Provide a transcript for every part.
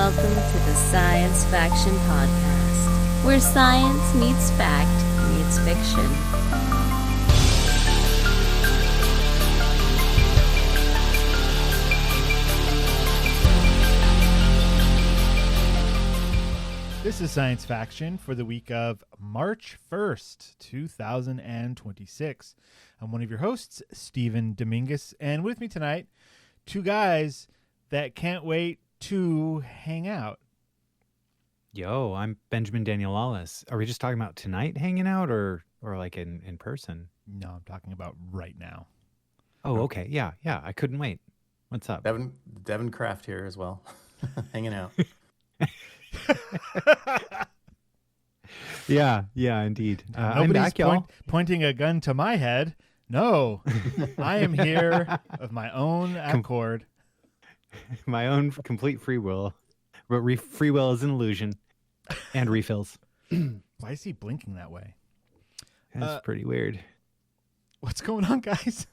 welcome to the Science Faction Podcast, where science meets fact meets fiction. This is Science Faction for the week of March 1st, 2026. I'm one of your hosts, Stephen Dominguez, and with me tonight, two guys that can't wait to hang out. Yo, I'm Benjamin Daniel Lawless. Are we just talking about tonight hanging out or like in person? No, I'm talking about right now. Oh, okay. Yeah. I couldn't wait. What's up? Devin Kraft here as well. Hanging out. Yeah, indeed. I'm Nobody's back, y'all. Pointing a gun to my head. No, I am here of my own accord. My own complete free will. But free will is an illusion. And refills. Why is he blinking that way? That's pretty weird. What's going on, guys?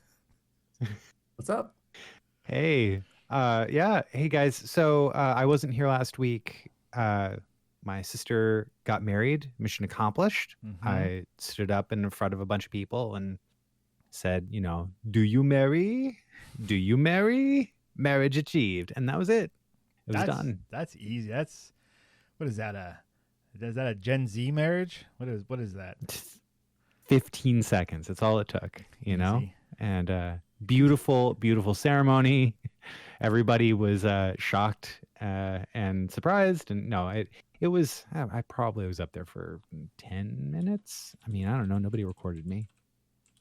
What's up? Hey. Hey, guys. So I wasn't here last week. My sister got married. Mission accomplished. Mm-hmm. I stood up in front of a bunch of people and said, do you marry? Do you marry? Marriage achieved. And that was it. It was done. That's easy. What is that? Is that a Gen Z marriage? What is that? 15 seconds. That's all it took, Easy. And beautiful, beautiful ceremony. Everybody was shocked and surprised. And no, it was, I probably was up there for 10 minutes. I mean, I don't know. Nobody recorded me.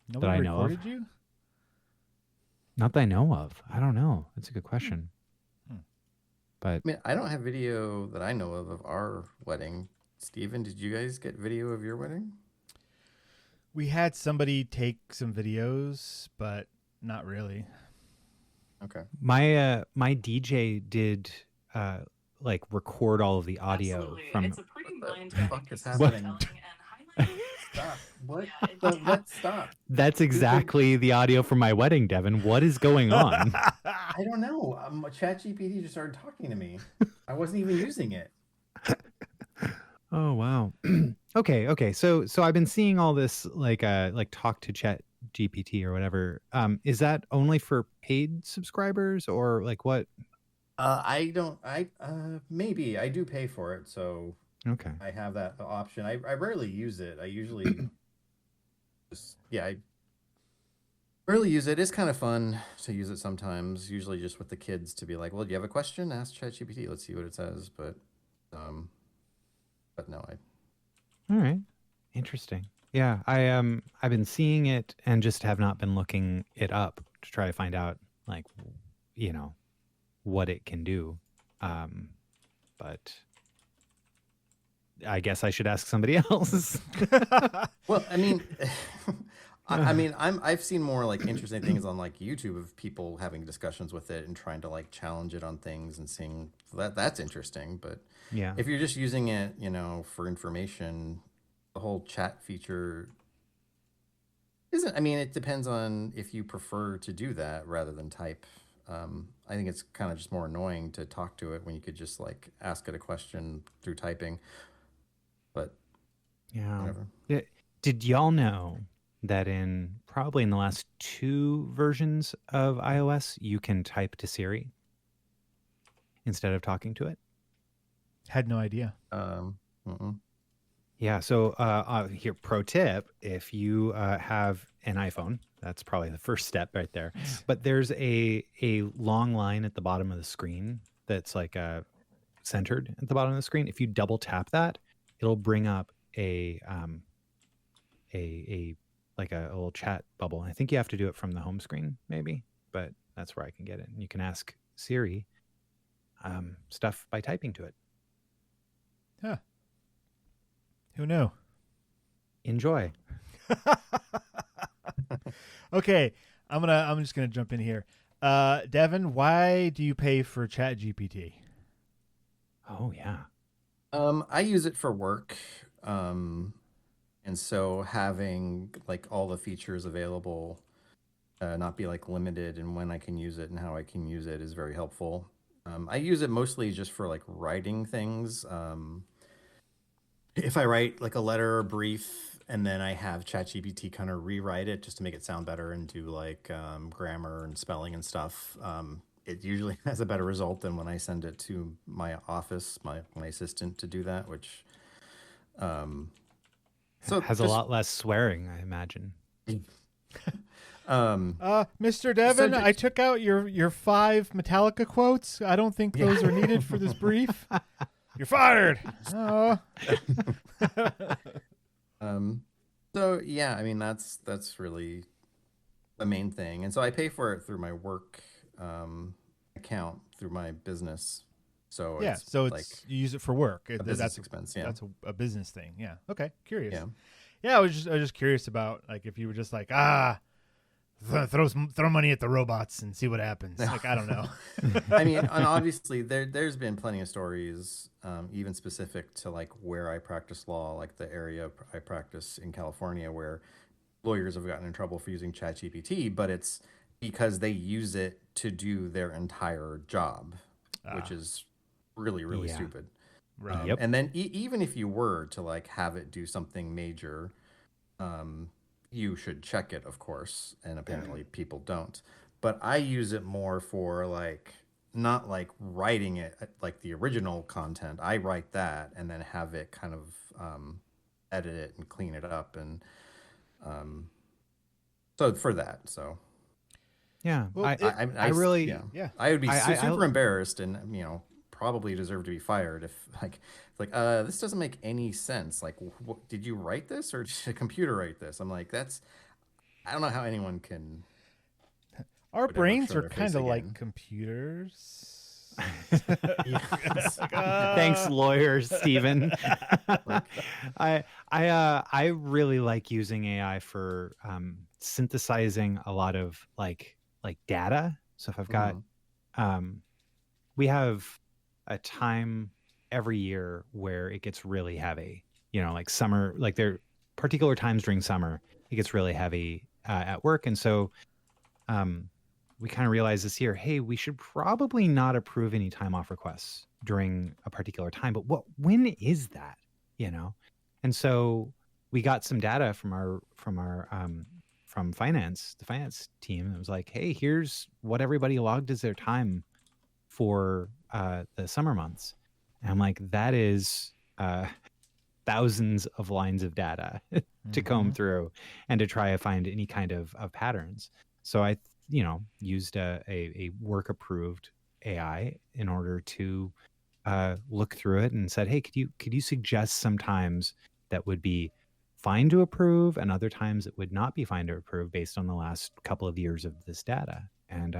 Nobody recorded you? Not that I know of. I don't know. That's a good question. But I mean, I don't have video that I know of our wedding. Steven, did you guys get video of your wedding? We had somebody take some videos, but not really. Okay. my DJ did record all of the audio. Absolutely. From It's a pretty What the mind-bending fuck is storytelling happening? and highlighting. Stop. What? Yeah, Let's stop. That's exactly the audio from my wedding, Devin. What is going on? I don't know. ChatGPT just started talking to me. I wasn't even using it. Oh wow. Okay. So I've been seeing all this like talk to Chat GPT or whatever. Is that only for paid subscribers or like what? Maybe I do pay for it, so Okay. I have that option. I rarely use it. I usually I rarely use it. It's kind of fun to use it sometimes, usually just with the kids to be like, well, do you have a question? Ask ChatGPT. Let's see what it says. But no, All right. Interesting. Yeah, I've been seeing it and just have not been looking it up to try to find out like what it can do. But I guess I should ask somebody else. Well, I mean, I've seen more like interesting things on like YouTube of people having discussions with it and trying to like challenge it on things and seeing that's interesting. But Yeah. if you're just using it, for information, the whole chat feature isn't. I mean, it depends on if you prefer to do that rather than type. I think it's kind of just more annoying to talk to it when you could just like ask it a question through typing. But Yeah. whatever. Did y'all know that probably in the last 2 versions of iOS, you can type to Siri instead of talking to it? Had no idea. Mm-mm. Yeah. So here, pro tip: if you have an iPhone, that's probably the first step right there. But there's a long line at the bottom of the screen that's like centered at the bottom of the screen. If you double tap that, it'll bring up a little chat bubble. I think you have to do it from the home screen, maybe, but that's where I can get it. And you can ask Siri stuff by typing to it. Huh. Who knew? Enjoy. Okay, I'm just gonna jump in here. Devin, why do you pay for ChatGPT? Oh yeah. I use it for work. And so having like all the features available, not be like limited in when I can use it and how I can use it is very helpful. I use it mostly just for like writing things. If I write like a letter or brief and then I have ChatGPT kind of rewrite it just to make it sound better and do like grammar and spelling and stuff, it usually has a better result than when I send it to my office, my assistant to do that, which so Has a just lot less swearing, I imagine. Mr. Devin, So I took out your 5 Metallica quotes. I don't think those are needed for this brief. You're fired. Oh. So yeah, I mean that's really the main thing, and so I pay for it through my work account through my business. So Yeah, it's so like you use it for work. a business expense. Yeah, That's a business thing. Yeah. Okay. Curious. yeah. Yeah, I was just curious about like if you were just like throw money at the robots and see what happens. Like I don't know. I mean, and obviously there's been plenty of stories, even specific to like where I practice law, like the area I practice in California, where lawyers have gotten in trouble for using ChatGPT, but it's because they use it to do their entire job, which is really, really Yeah. stupid. Right. Yep. And then even if you were to like have it do something major, you should check it, of course, and apparently people don't. But I use it more for like not like writing it like the original content. I write that and then have it kind of edit it and clean it up, and so for that, so Yeah. Well, I really, yeah, Yeah. I would be I super embarrassed and probably deserve to be fired if like this doesn't make any sense. Like, did you write this or did a computer write this? I'm like, I don't know how anyone can. Our would ever brains show are their face kind of like again. computers. thanks, lawyer Stephen. Like, I really like using AI for synthesizing a lot of like data. So if I've got we have a time every year where it gets really heavy. Like summer, like there are particular times during summer, it gets really heavy at work. And so we kind of realized this year, hey, we should probably not approve any time off requests during a particular time. But when is that? And so we got some data from finance, the finance team. It was like, hey, here's what everybody logged as their time for the summer months. And I'm like, that is thousands of lines of data to comb through and to try to find any kind of patterns. So I, used a work approved AI in order to look through it and said, hey, could you suggest some times that would be fine to approve and other times it would not be fine to approve based on the last couple of years of this data. And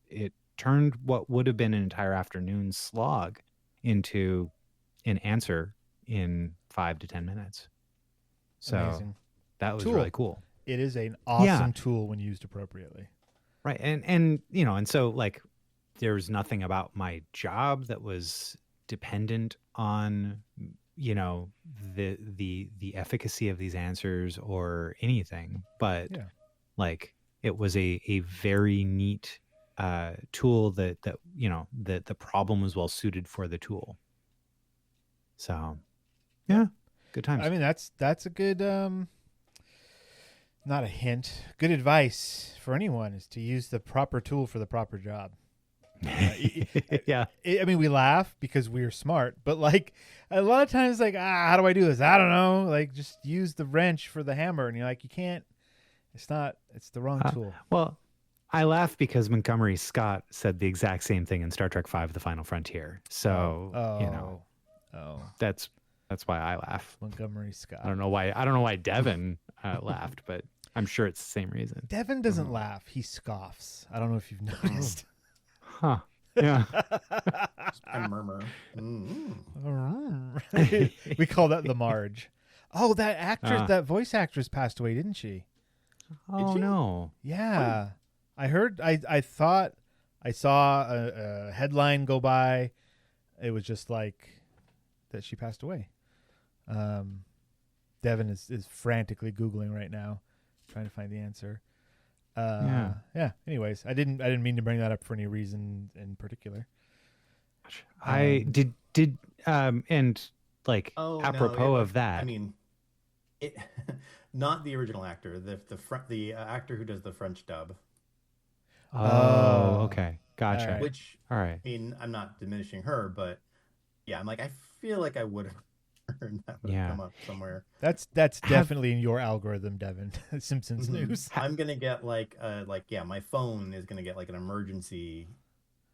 it turned what would have been an entire afternoon's slog into an answer in 5 to 10 minutes. So Amazing. that was Tool. really cool. It is an awesome tool when used appropriately. Right. And and so like there's nothing about my job that was dependent on the efficacy of these answers or anything, but like it was a very neat tool that the problem was well suited for the tool. So yeah, good times. I mean, that's a good not a hint, good advice for anyone is to use the proper tool for the proper job. Yeah. I mean, we laugh because we're smart, but like a lot of times, like, how do I do this? I don't know. Like, just use the wrench for the hammer, and you're like, you can't. It's the wrong tool. Well, I laugh because Montgomery Scott said the exact same thing in Star Trek V: The Final Frontier. So that's why I laugh. Montgomery Scott. I don't know why Devin laughed, but I'm sure it's the same reason. Devin doesn't laugh. He scoffs. I don't know if you've noticed. Huh. Yeah. I murmur. We call that the Marge. Oh, that actress, that voice actress passed away, didn't she? Oh, no. Yeah. I heard, I thought I saw a headline go by. It was just like that she passed away. Devin is frantically Googling right now, trying to find the answer. Yeah. Anyways, I didn't mean to bring that up for any reason in particular. I did and like Oh apropos no! of that. I mean, it not the original actor, the actor who does the French dub. Oh, Oh, okay. all Gotcha. right. Which, All right. I mean, I'm not diminishing her, but yeah, I'm like, I feel like I would have heard that would have Yeah. come up somewhere. That's Have definitely in your algorithm, Devin. Simpsons news. I'm gonna get like yeah, my phone is gonna get like an emergency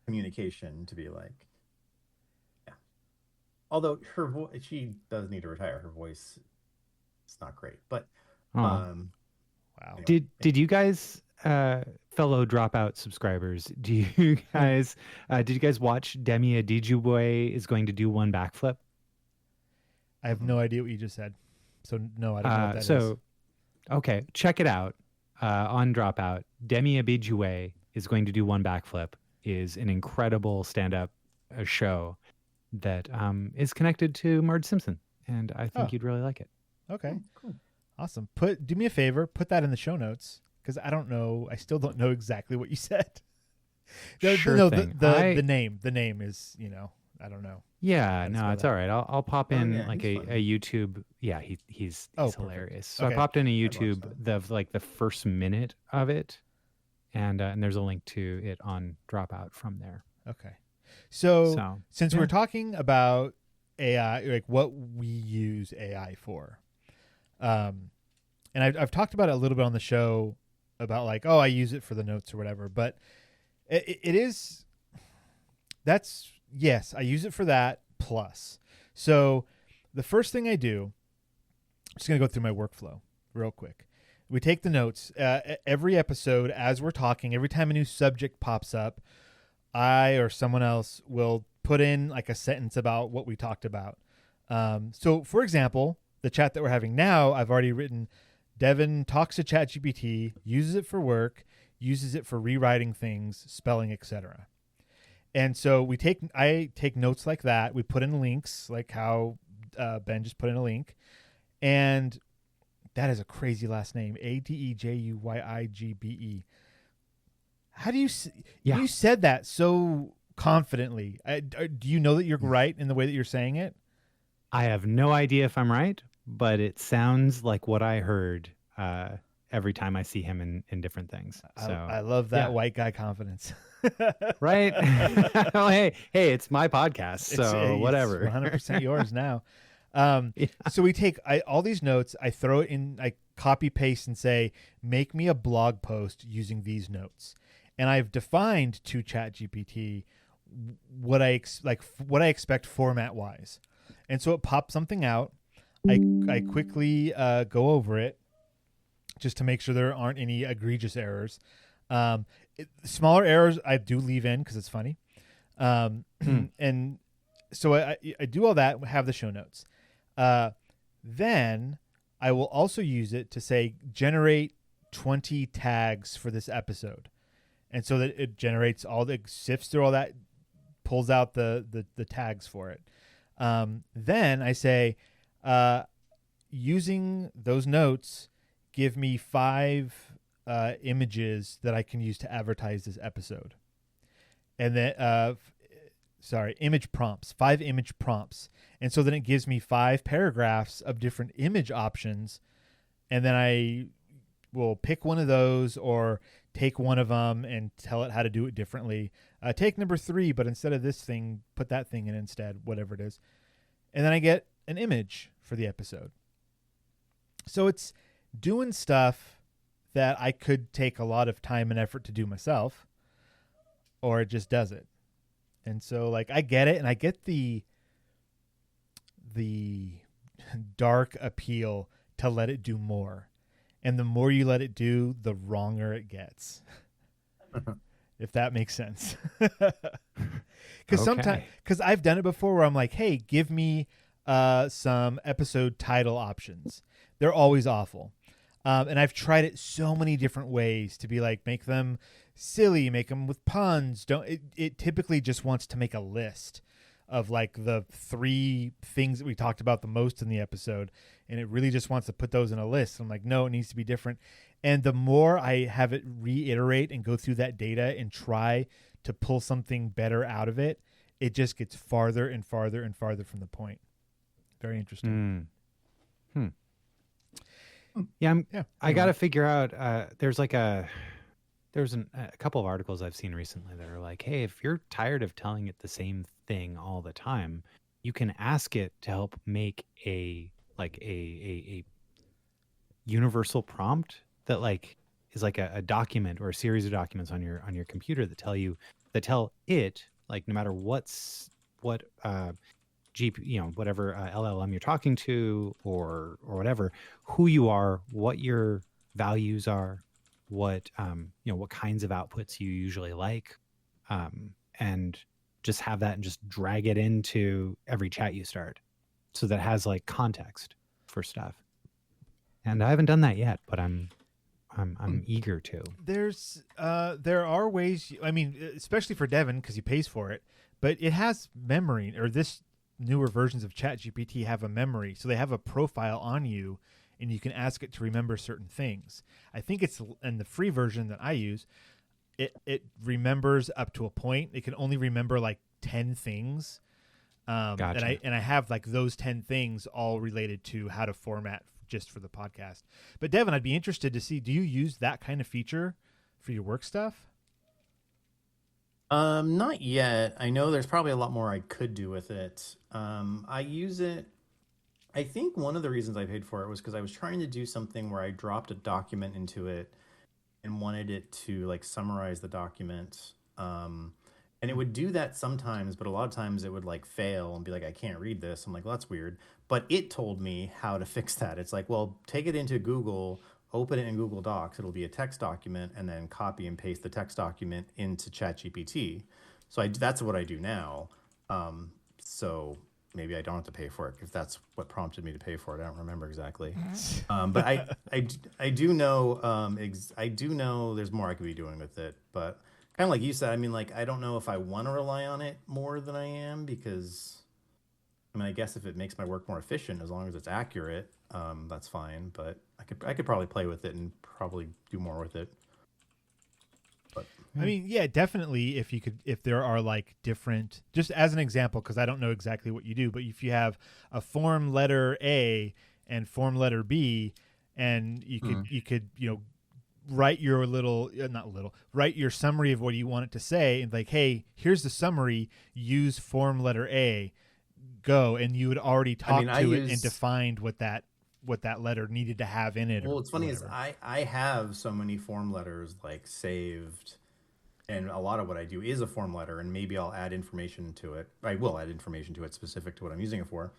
communication to be like, yeah. Although she does need to retire. Her voice is not great, but oh. um, Wow. anyway, Did you guys fellow dropout subscribers, do you guys did you guys watch Demi Adijubwe is going to do one backflip? I have no idea what you just said. So no, I don't know what that is. So okay, check it out on Dropout. Demi Adijubwe is going to do one backflip is an incredible stand-up show that is connected to Marge Simpson, and I think Oh. you'd really like it. Okay. cool. Awesome. Do me a favor, put that in the show notes because I don't know. I still don't know exactly what you said. Sure no, thing. the name is, I don't know. Yeah, Gotta no, spell it's that. all right. I'll pop Oh, in yeah, like he's a funny. YouTube. Yeah, he's Oh, perfect. hilarious. So Okay. I popped in a watch YouTube the first minute of it, and there's a link to it on Dropout from there. Okay. So, So since yeah. we're talking about AI, like what we use AI for, and I've talked about it a little bit on the show about like, oh, I use it for the notes or whatever, but it is, yes, I use it for that plus. So the first thing I do, I'm just going to go through my workflow real quick. We take the notes every episode as we're talking, every time a new subject pops up, I or someone else will put in like a sentence about what we talked about. So for example, the chat that we're having now, I've already written, Devin talks to ChatGPT, uses it for work, uses it for rewriting things, spelling, etc. And so I take notes like that. We put in links, like how Ben just put in a link, and that is a crazy last name, Adejuyigbe. How do you? Yeah. You said that so confidently. Do you know that you're right in the way that you're saying it? I have no idea if I'm right, but it sounds like what I heard every time I see him in different things. So I love that yeah. white guy confidence. Right? Oh, hey, it's my podcast, so whatever. 100% yours now. So we take all these notes, I throw it in, I copy paste and say, make me a blog post using these notes. And I've defined to ChatGPT what I expect format wise. And so it pops something out. I quickly go over it just to make sure there aren't any egregious errors. Smaller errors I do leave in because it's funny. And so I do all that, have the show notes. Then I will also use it to say, generate 20 tags for this episode. And so that it generates sifts through all that, pulls out the tags for it. Then I say, using those notes, give me 5 images that I can use to advertise this episode. And then, image prompts, 5 image prompts. And so then it gives me 5 paragraphs of different image options. And then I will pick one of those or take one of them and tell it how to do it differently. Take number 3, but instead of this thing, put that thing in instead, whatever it is. And then I get an image for the episode. So it's doing stuff that I could take a lot of time and effort to do myself, or it just does it. And so like I get it, and I get the dark appeal to let it do more. And the more you let it do, the wronger it gets. If that makes sense. Because sometimes, because I've done it before where I'm like, hey, give me some episode title options. They're always awful. And I've tried it so many different ways to be like, make them silly, make them with puns. It typically just wants to make a list of like the 3 things that we talked about the most in the episode. And it really just wants to put those in a list. I'm like, no, it needs to be different. And the more I have it reiterate and go through that data and try to pull something better out of it, it just gets farther and farther and farther from the point. Very interesting. Yeah, Yeah. I got to figure out. There's a couple of articles I've seen recently that are like, hey, if you're tired of telling it the same thing all the time, you can ask it to help make a universal prompt that like is like a document or a series of documents on your computer that tell it, like, no matter what whatever LLM you're talking to or whatever, who you are, what your values are, what what kinds of outputs you usually like, and just have that and just drag it into every chat you start, so that has like context for stuff. And I haven't done that yet, but I'm eager to. There are ways. I mean, especially for Devin because he pays for it, but it has memory. Or this newer versions of ChatGPT have a memory, so they have a profile on you, and you can ask it to remember certain things. I think it's in the free version that I use. It remembers up to a point. It can only remember like 10 things. Gotcha. And I have like those 10 things all related to how to format just for the podcast. But Devin, I'd be interested to see, do you use that kind of feature for your work stuff? Not yet. I know there's probably a lot more I could do with it. I use it. I think one of the reasons I paid for it was because I was trying to do something where I dropped a document into it and wanted it to like summarize the document. And it would do that sometimes, but a lot of times it would like fail and be like, I can't read this. I'm like, well, that's weird. But it told me how to fix that. It's like, well, take it into Google, open it in Google Docs. It'll be a text document, and then copy and paste the text document into ChatGPT. So that's what I do now. So maybe I don't have to pay for it if that's what prompted me to pay for it. I don't remember exactly. But I do know I do know there's more I could be doing with it. But kind of like you said, I mean, like, I don't know if I want to rely on it more than I am, because I mean, I guess if it makes my work more efficient, as long as it's accurate, that's fine. But I could probably play with it and probably do more with it. But I mean, yeah, definitely. If there are like different, just as an example, because I don't know exactly what you do, but if you have a form letter A and form letter B, and you could write your write your summary of what you want it to say, and like, hey, here's the summary, use form letter A, go, and you would already talk to it and defined what that letter needed to have in it. Well, what's funny is I have so many form letters like saved, and a lot of what I do is a form letter, and maybe I'll add information to it. I will add information to it specific to what I'm using it for.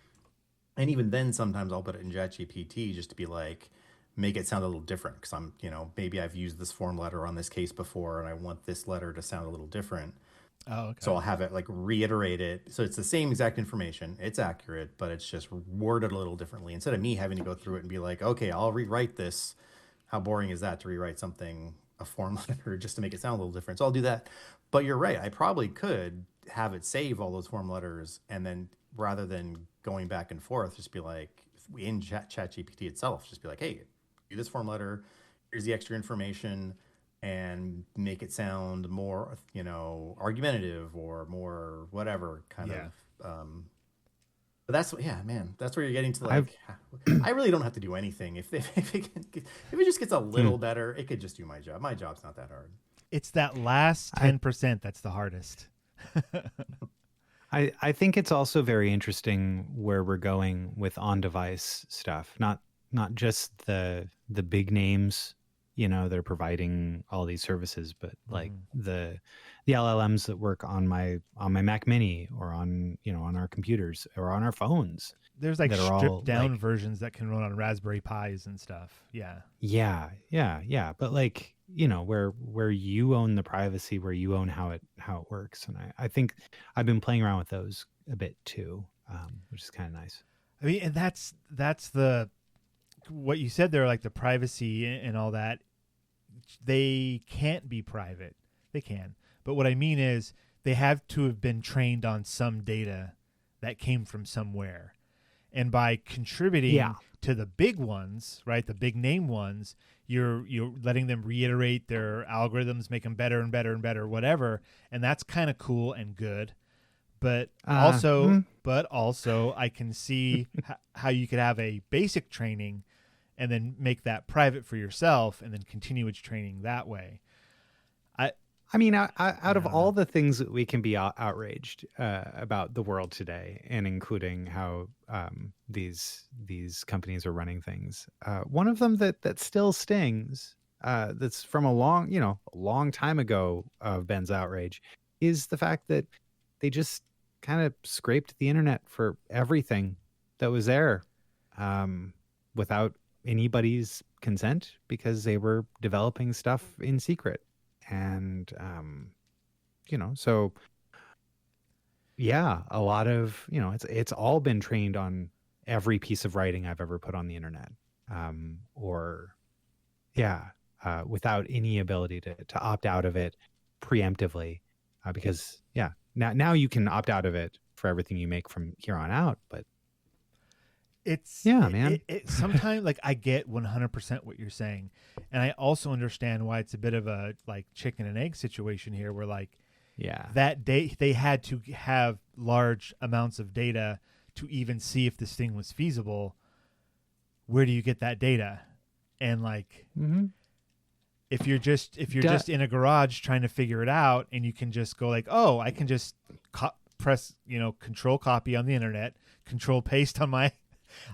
And even then, sometimes I'll put it in ChatGPT just to be like, make it sound a little different, because I'm, maybe I've used this form letter on this case before, and I want this letter to sound a little different. Oh, okay. So I'll have it like reiterate it. So it's the same exact information. It's accurate, but it's just worded a little differently. Instead of me having to go through it and be like, okay, I'll rewrite this. How boring is that to rewrite something, a form letter, just to make it sound a little different? So I'll do that. But you're right. I probably could have it save all those form letters, and then rather than going back and forth, just be like, in ChatGPT itself, just be like, hey, do this form letter. Here's the extra information, and make it sound more, argumentative or more whatever kind of. But that's where you're getting to, like, I really don't have to do anything. If it just gets a little better, it could just do my job. My job's not that hard. It's that last 10% that's the hardest. I think it's also very interesting where we're going with on-device stuff. Not just the big names, that are providing all these services, but like the LLMs that work on my Mac Mini, or on on our computers or on our phones. There's like stripped down versions that can run on Raspberry Pis and stuff. Yeah. But like, where you own the privacy, where you own how it works, and I think I've been playing around with those a bit too, which is kind of nice. I mean, and that's the what you said there, like the privacy and all that. They can't be private. They can, but what I mean is they have to have been trained on some data that came from somewhere. And by contributing to the big ones, right, the big name ones, you're letting them reiterate their algorithms, make them better and better and better, whatever. And that's kind of cool and good. but Uh, mm, also I can see how you could have a basic training and then make that private for yourself and then continue its training that way. I I mean, out I of don't all know. the things that we can be outraged about the world today, and including how these companies are running things, one of them that still stings, that's from a long time ago of Ben's outrage, is the fact that they just kind of scraped the internet for everything that was there, um, without anybody's consent because they were developing stuff in secret. And so yeah, a lot of, it's all been trained on every piece of writing I've ever put on the internet, or yeah, without any ability to opt out of it preemptively, because yeah, now you can opt out of it for everything you make from here on out. But It's yeah, man. it sometimes, like, I get 100% what you're saying, and I also understand why it's a bit of a like chicken and egg situation here, where like Yeah. that they had to have large amounts of data to even see if this thing was feasible. Where do you get that data? And like, Mm-hmm. if you're just in a garage trying to figure it out, and you can just go like, oh, I can just press control copy on the internet, control paste on my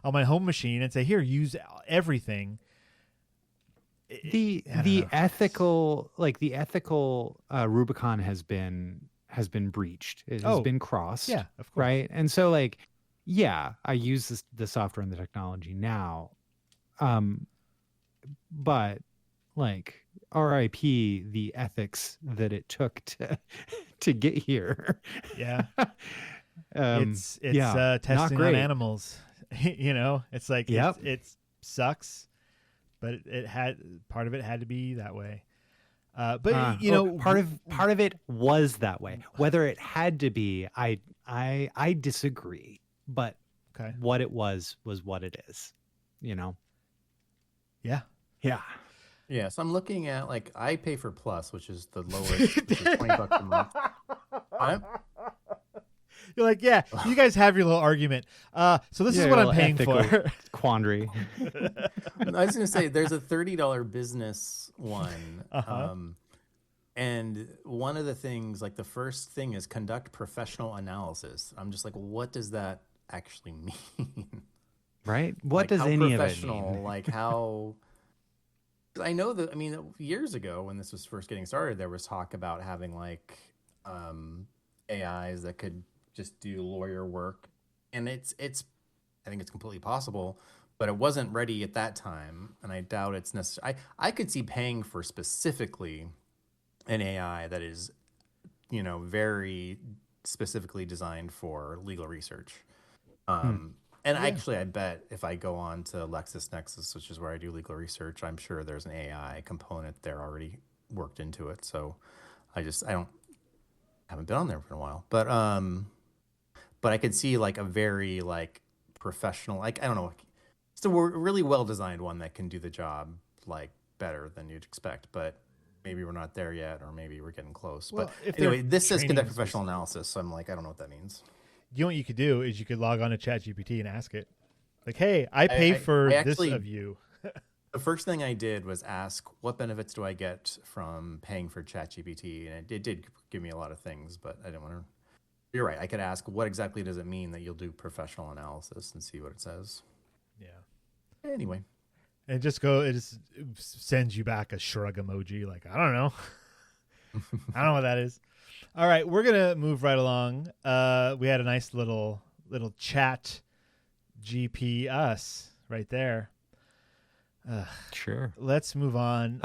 home machine, and say, here, use everything. the I don't the know. ethical Rubicon has been breached. It has Oh, been crossed, yeah, of course. right? And so, like, yeah, I use the software and the technology now, um but like, RIP the ethics that it took to to get here. Yeah. It's Yeah, not testing on great. animals. It's like Yep. it sucks, but it had part of it had to be that way. But Part of it was that way. Whether it had to be, I disagree. But okay, what it was what it is. You know? yeah. Yeah. Yeah, so I'm looking at, like, I pay for Plus, which is the lowest, which is $20 a month. I'm, You're like, yeah, you guys have your little argument. So this is what I'm paying for. Quandary. I was gonna say there's a $30 business one. Uh-huh. And one of the things, like the first thing is conduct professional analysis. I'm just like, what does that actually mean? Right? What Like, does how any of it professional? mean? Like, how? I know that. I mean, years ago when this was first getting started, there was talk about having like AIs that could just do lawyer work, and it's. I think it's completely possible, but it wasn't ready at that time, and I doubt it's necessary. I could see paying for specifically an AI that is, very specifically designed for legal research. Hmm. And Yeah. actually, I bet if I go on to LexisNexis, which is where I do legal research, I'm sure there's an AI component there already worked into it. So I don't haven't been on there for a while, but I could see like a very like professional, like, I don't know, it's a really well designed one that can do the job like better than you'd expect, but maybe we're not there yet, or maybe we're getting close. Well, But if they're anyway, this says training conduct professional specific, analysis, so I'm like, I don't know what that means. what you could do is you could log on to ChatGPT and ask it, like, hey, I I, pay I, for I this actually of you. The first thing I did was ask, what benefits do I get from paying for ChatGPT? And it did give me a lot of things, but I didn't want to. You're right. I could ask, what exactly does it mean that you'll do professional analysis, and see what it says. Yeah. Anyway, And it just sends you back a shrug emoji, like, I don't know. I don't know what that is. All right, we're gonna move right along. We had a nice little chat GP us right there. Sure. Let's move on.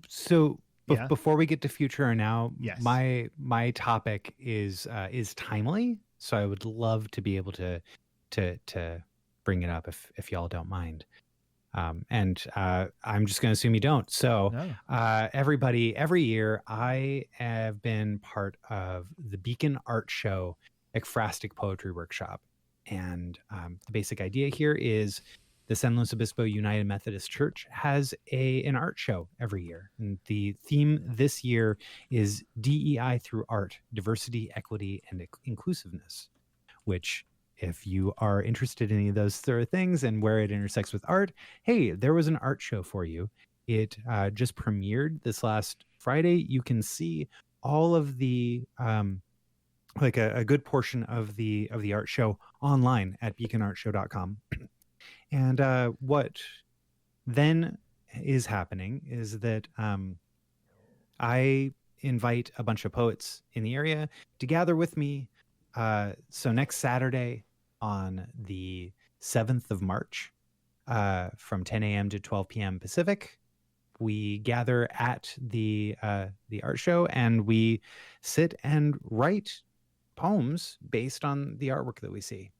So Yeah. before we get to future or now, Yes. my topic is timely, so I would love to be able to bring it up if y'all don't mind. And I'm just going to assume you don't. So No. everybody, every year I have been part of the Beacon Art Show Ekphrastic Poetry Workshop, and the basic idea here is the San Luis Obispo United Methodist Church has an art show every year. And the theme this year is DEI through art, diversity, equity, and inclusiveness, which, if you are interested in any of those sort of things and where it intersects with art, hey, there was an art show for you. It just premiered this last Friday. You can see all of the like a good portion of the art show online at beaconartshow.com. And what then is happening is that I invite a bunch of poets in the area to gather with me. So next Saturday on the 7th of March, from 10 a.m. to 12 p.m. Pacific, we gather at the art show and we sit and write poems based on the artwork that we see.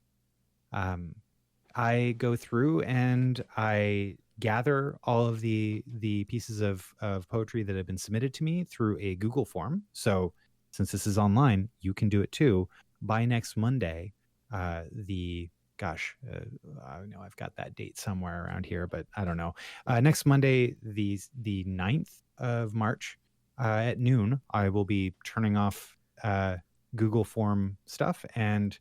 I go through and I gather all of the pieces of poetry that have been submitted to me through a Google form. So since this is online, you can do it too. By next Monday, I know I've got that date somewhere around here, but I don't know. Next Monday, the 9th of March at noon, I will be turning off Google form stuff. And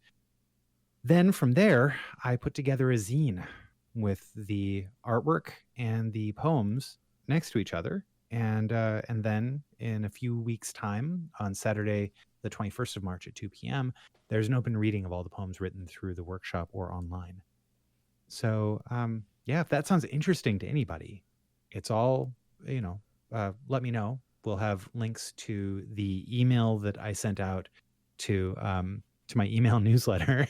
then from there, I put together a zine with the artwork and the poems next to each other. And then in a few weeks' time, on Saturday, the 21st of March at 2 p.m., there's an open reading of all the poems written through the workshop or online. So, if that sounds interesting to anybody, it's all, let me know. We'll have links to the email that I sent out to my email newsletter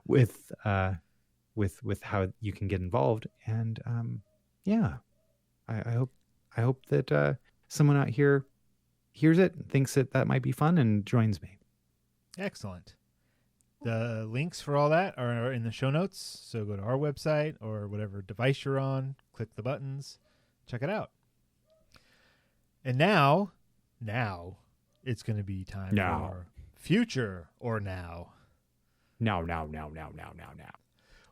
with how you can get involved. And I hope that someone out here hears it and thinks that might be fun and joins me. Excellent. The links for all that are in the show notes. So go to our website or whatever device you're on, click the buttons, check it out. And now it's going to be time for future or now. Now.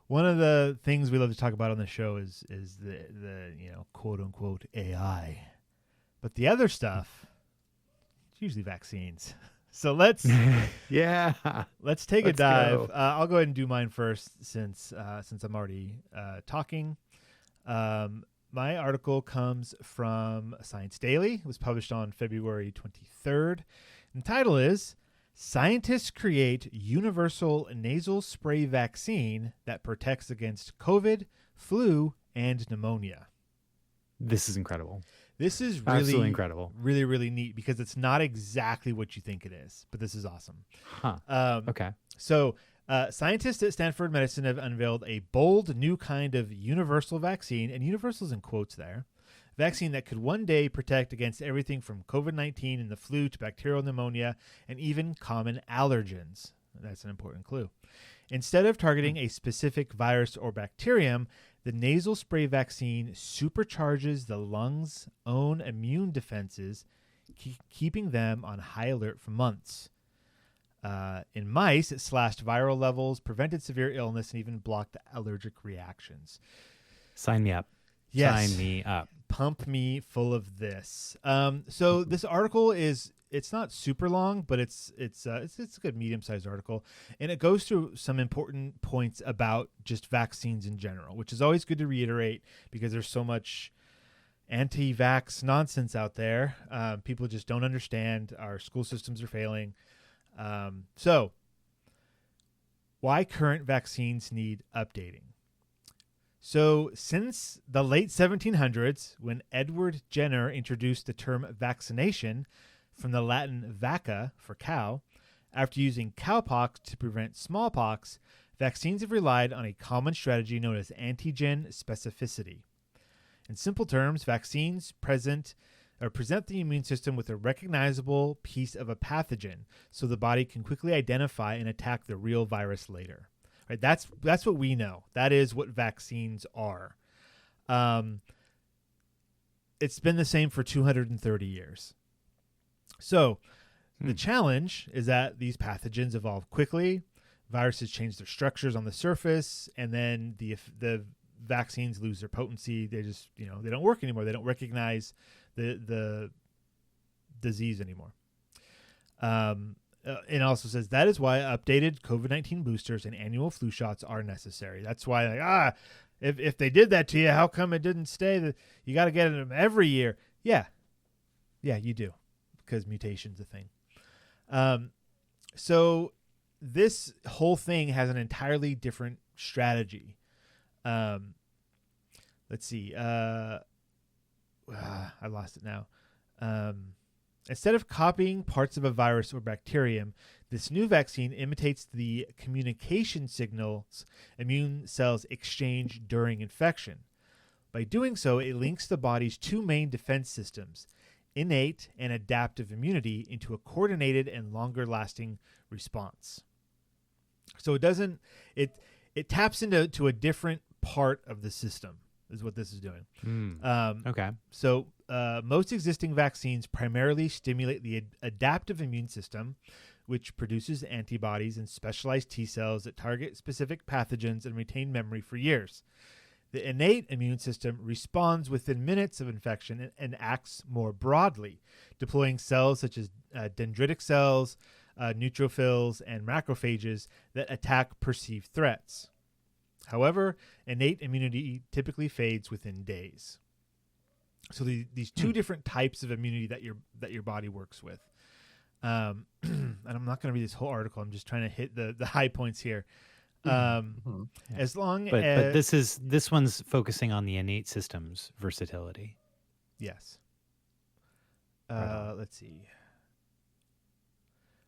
One of the things we love to talk about on the show is the quote unquote AI. But the other stuff, it's usually vaccines. So let's take a dive. I'll go ahead and do mine first since I'm already talking. My article comes from Science Daily. It was published on February 23rd. And the title is Scientists Create Universal Nasal Spray Vaccine That Protects Against COVID, Flu, and Pneumonia. This is incredible. This is absolutely incredible. Really, really neat because it's not exactly what you think it is, but this is awesome. Okay. So scientists at Stanford Medicine have unveiled a bold new kind of universal vaccine, and universal's in quotes there, vaccine that could one day protect against everything from COVID-19 and the flu to bacterial pneumonia and even common allergens. That's an important clue. Instead of targeting a specific virus or bacterium, the nasal spray vaccine supercharges the lungs' own immune defenses, keeping them on high alert for months. In mice, it slashed viral levels, prevented severe illness, and even blocked allergic reactions. Sign me up. Yes. Sign me up. Pump me full of this. So this article it's not super long, but it's a good medium-sized article, and it goes through some important points about just vaccines in general, which is always good to reiterate because there's so much anti-vax nonsense out there. People just don't understand. Our school systems are failing. So why current vaccines need updating? So since the late 1700s, when Edward Jenner introduced the term vaccination from the Latin vacca for cow, after using cowpox to prevent smallpox, vaccines have relied on a common strategy known as antigen specificity. In simple terms, vaccines present the immune system with a recognizable piece of a pathogen so the body can quickly identify and attack the real virus later. Right? That's what we know. That is what vaccines are. It's been the same for 230 years. So the challenge is that these pathogens evolve quickly. Viruses change their structures on the surface, and then the vaccines lose their potency. They just, they don't work anymore. They don't recognize the disease anymore. It also says that is why updated COVID-19 boosters and annual flu shots are necessary. That's why, if they did that to you, how come it didn't stay? You got to get them every year. Yeah, you do, because mutation's a thing. So this whole thing has an entirely different strategy. Let's see. I lost it now. Instead of copying parts of a virus or bacterium, this new vaccine imitates the communication signals immune cells exchange during infection. By doing so, it links the body's two main defense systems, innate and adaptive immunity, into a coordinated and longer-lasting response. So it taps into a different part of the system, is what this is doing. Okay. So most existing vaccines primarily stimulate the adaptive immune system, which produces antibodies and specialized T cells that target specific pathogens and retain memory for years. The innate immune system responds within minutes of infection and acts more broadly, deploying cells such as dendritic cells, neutrophils, and macrophages that attack perceived threats. However, innate immunity typically fades within days. So these two different types of immunity that your body works with. And I'm not going to read this whole article. I'm just trying to hit the high points here. As long but this one's focusing on the innate system's versatility. Yes. Right. Let's see.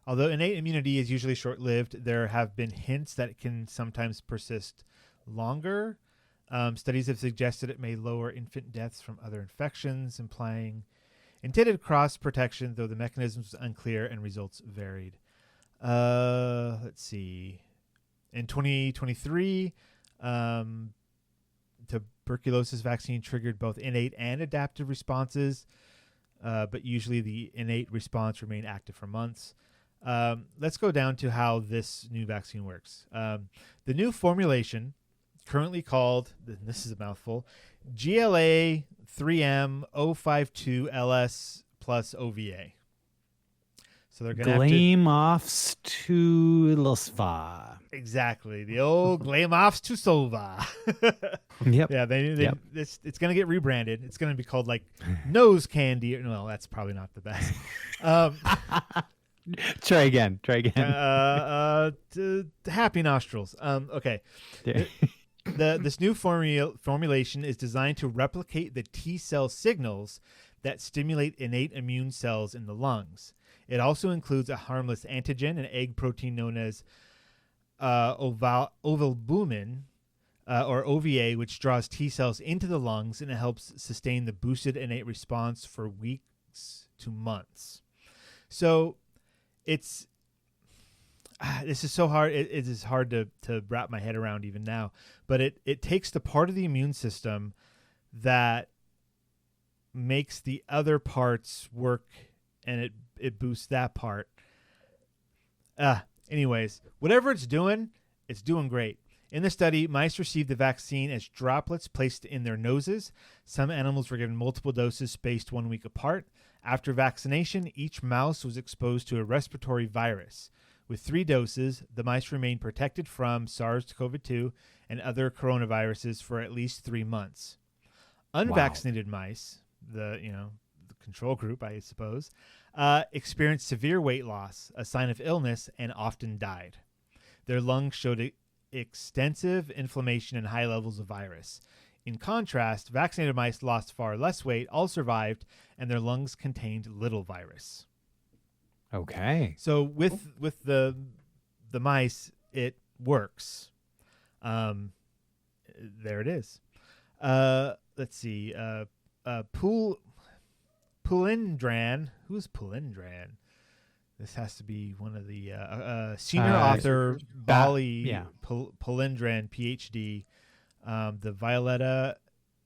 Although innate immunity is usually short-lived, there have been hints that it can sometimes persist longer. Studies have suggested it may lower infant deaths from other infections, implying intended cross protection, though the mechanism is unclear and results varied. Let's see. In 2023, tuberculosis vaccine triggered both innate and adaptive responses, but usually the innate response remained active for months. Let's go down to how this new vaccine works. The new formulation, currently called, this is a mouthful, GLA 3M 052 LS plus OVA. So they're going to have to... Glamoffstulosva. Exactly. The old Glamoffstulosva. Yep. Yeah, Yep. It's going to get rebranded. It's going to be called like nose candy. No, that's probably not the best. Try again. Happy nostrils. Okay. Yeah. This new formulation is designed to replicate the T cell signals that stimulate innate immune cells in the lungs. It also includes a harmless antigen, an egg protein known as ovalbumin, or OVA, which draws T cells into the lungs, and it helps sustain the boosted innate response for weeks to months. So this is so hard. It is hard to wrap my head around even now. But it takes the part of the immune system that makes the other parts work, and it boosts that part. Anyways, whatever it's doing great. In the study, mice received the vaccine as droplets placed in their noses. Some animals were given multiple doses spaced 1 week apart. After vaccination, each mouse was exposed to a respiratory virus. With 3 doses, the mice remained protected from SARS-CoV-2 and other coronaviruses for at least 3 months. Unvaccinated mice, the control group, I suppose, experienced severe weight loss, a sign of illness, and often died. Their lungs showed extensive inflammation and high levels of virus. In contrast, vaccinated mice lost far less weight, all survived, and their lungs contained little virus. Okay. So with the mice, it works. There it is. Let's see. Pulindran. Who's Pulindran? This has to be one of the senior author Bali Pulindran, PhD, the Violetta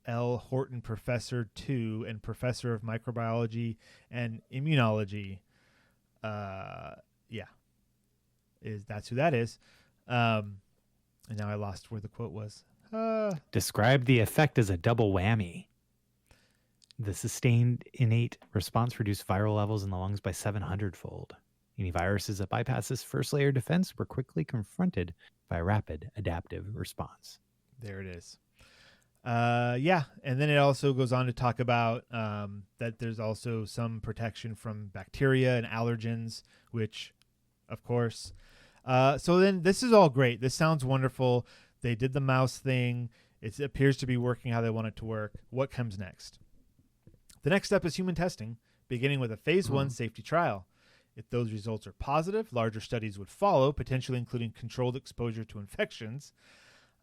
L. Horton Professor 2 and Professor of Microbiology and Immunology. That's who that is. And now I lost where the quote was. Describe the effect as a double whammy. The sustained innate response reduced viral levels in the lungs by 700-fold. Any viruses that bypass this first layer of defense were quickly confronted by a rapid adaptive response. There it is. Yeah, and then it also goes on to talk about that there's also some protection from bacteria and allergens, which, of course. So then this is all great. This sounds wonderful. They did the mouse thing. It appears to be working how they want it to work. What comes next? The next step is human testing, beginning with a phase 1 safety trial. If those results are positive, larger studies would follow, potentially including controlled exposure to infections.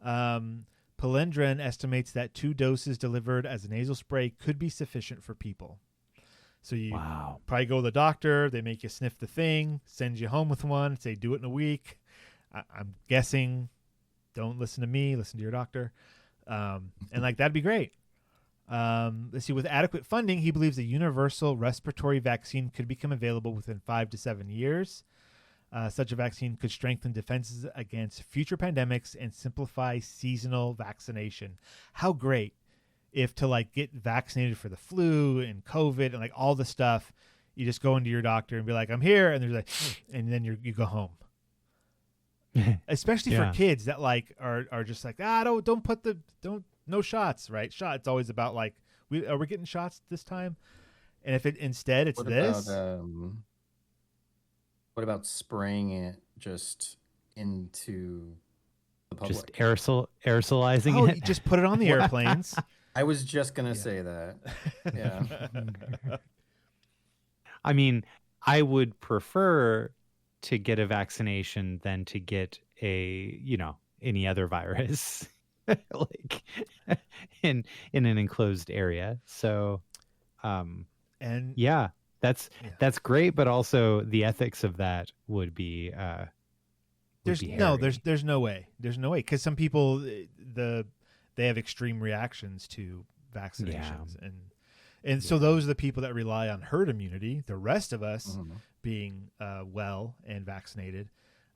Palendrin estimates that 2 doses delivered as a nasal spray could be sufficient for people. So you probably go to the doctor, they make you sniff the thing, send you home with one, say do it in a week. I'm guessing, don't listen to me, listen to your doctor. And like that'd be great. Let's see, with adequate funding, he believes a universal respiratory vaccine could become available within 5 to 7 years. Such a vaccine could strengthen defenses against future pandemics and simplify seasonal vaccination. How great if to like get vaccinated for the flu and COVID and like all the stuff, you just go into your doctor and be like, I'm here. And there's like, and then you go home. Especially for kids that like are just like, no shots, right? It's always about like, are we getting shots this time? And if it instead it's what about spraying it just into the public? Just aerosolizing it? Just put it on the airplanes. I was just going to say that. Yeah. I mean, I would prefer to get a vaccination than to get any other virus like in an enclosed area. So, that's great, but also the ethics of that would be there's no way because some people they have extreme reactions to vaccinations and so those are the people that rely on herd immunity, the rest of us being well and vaccinated,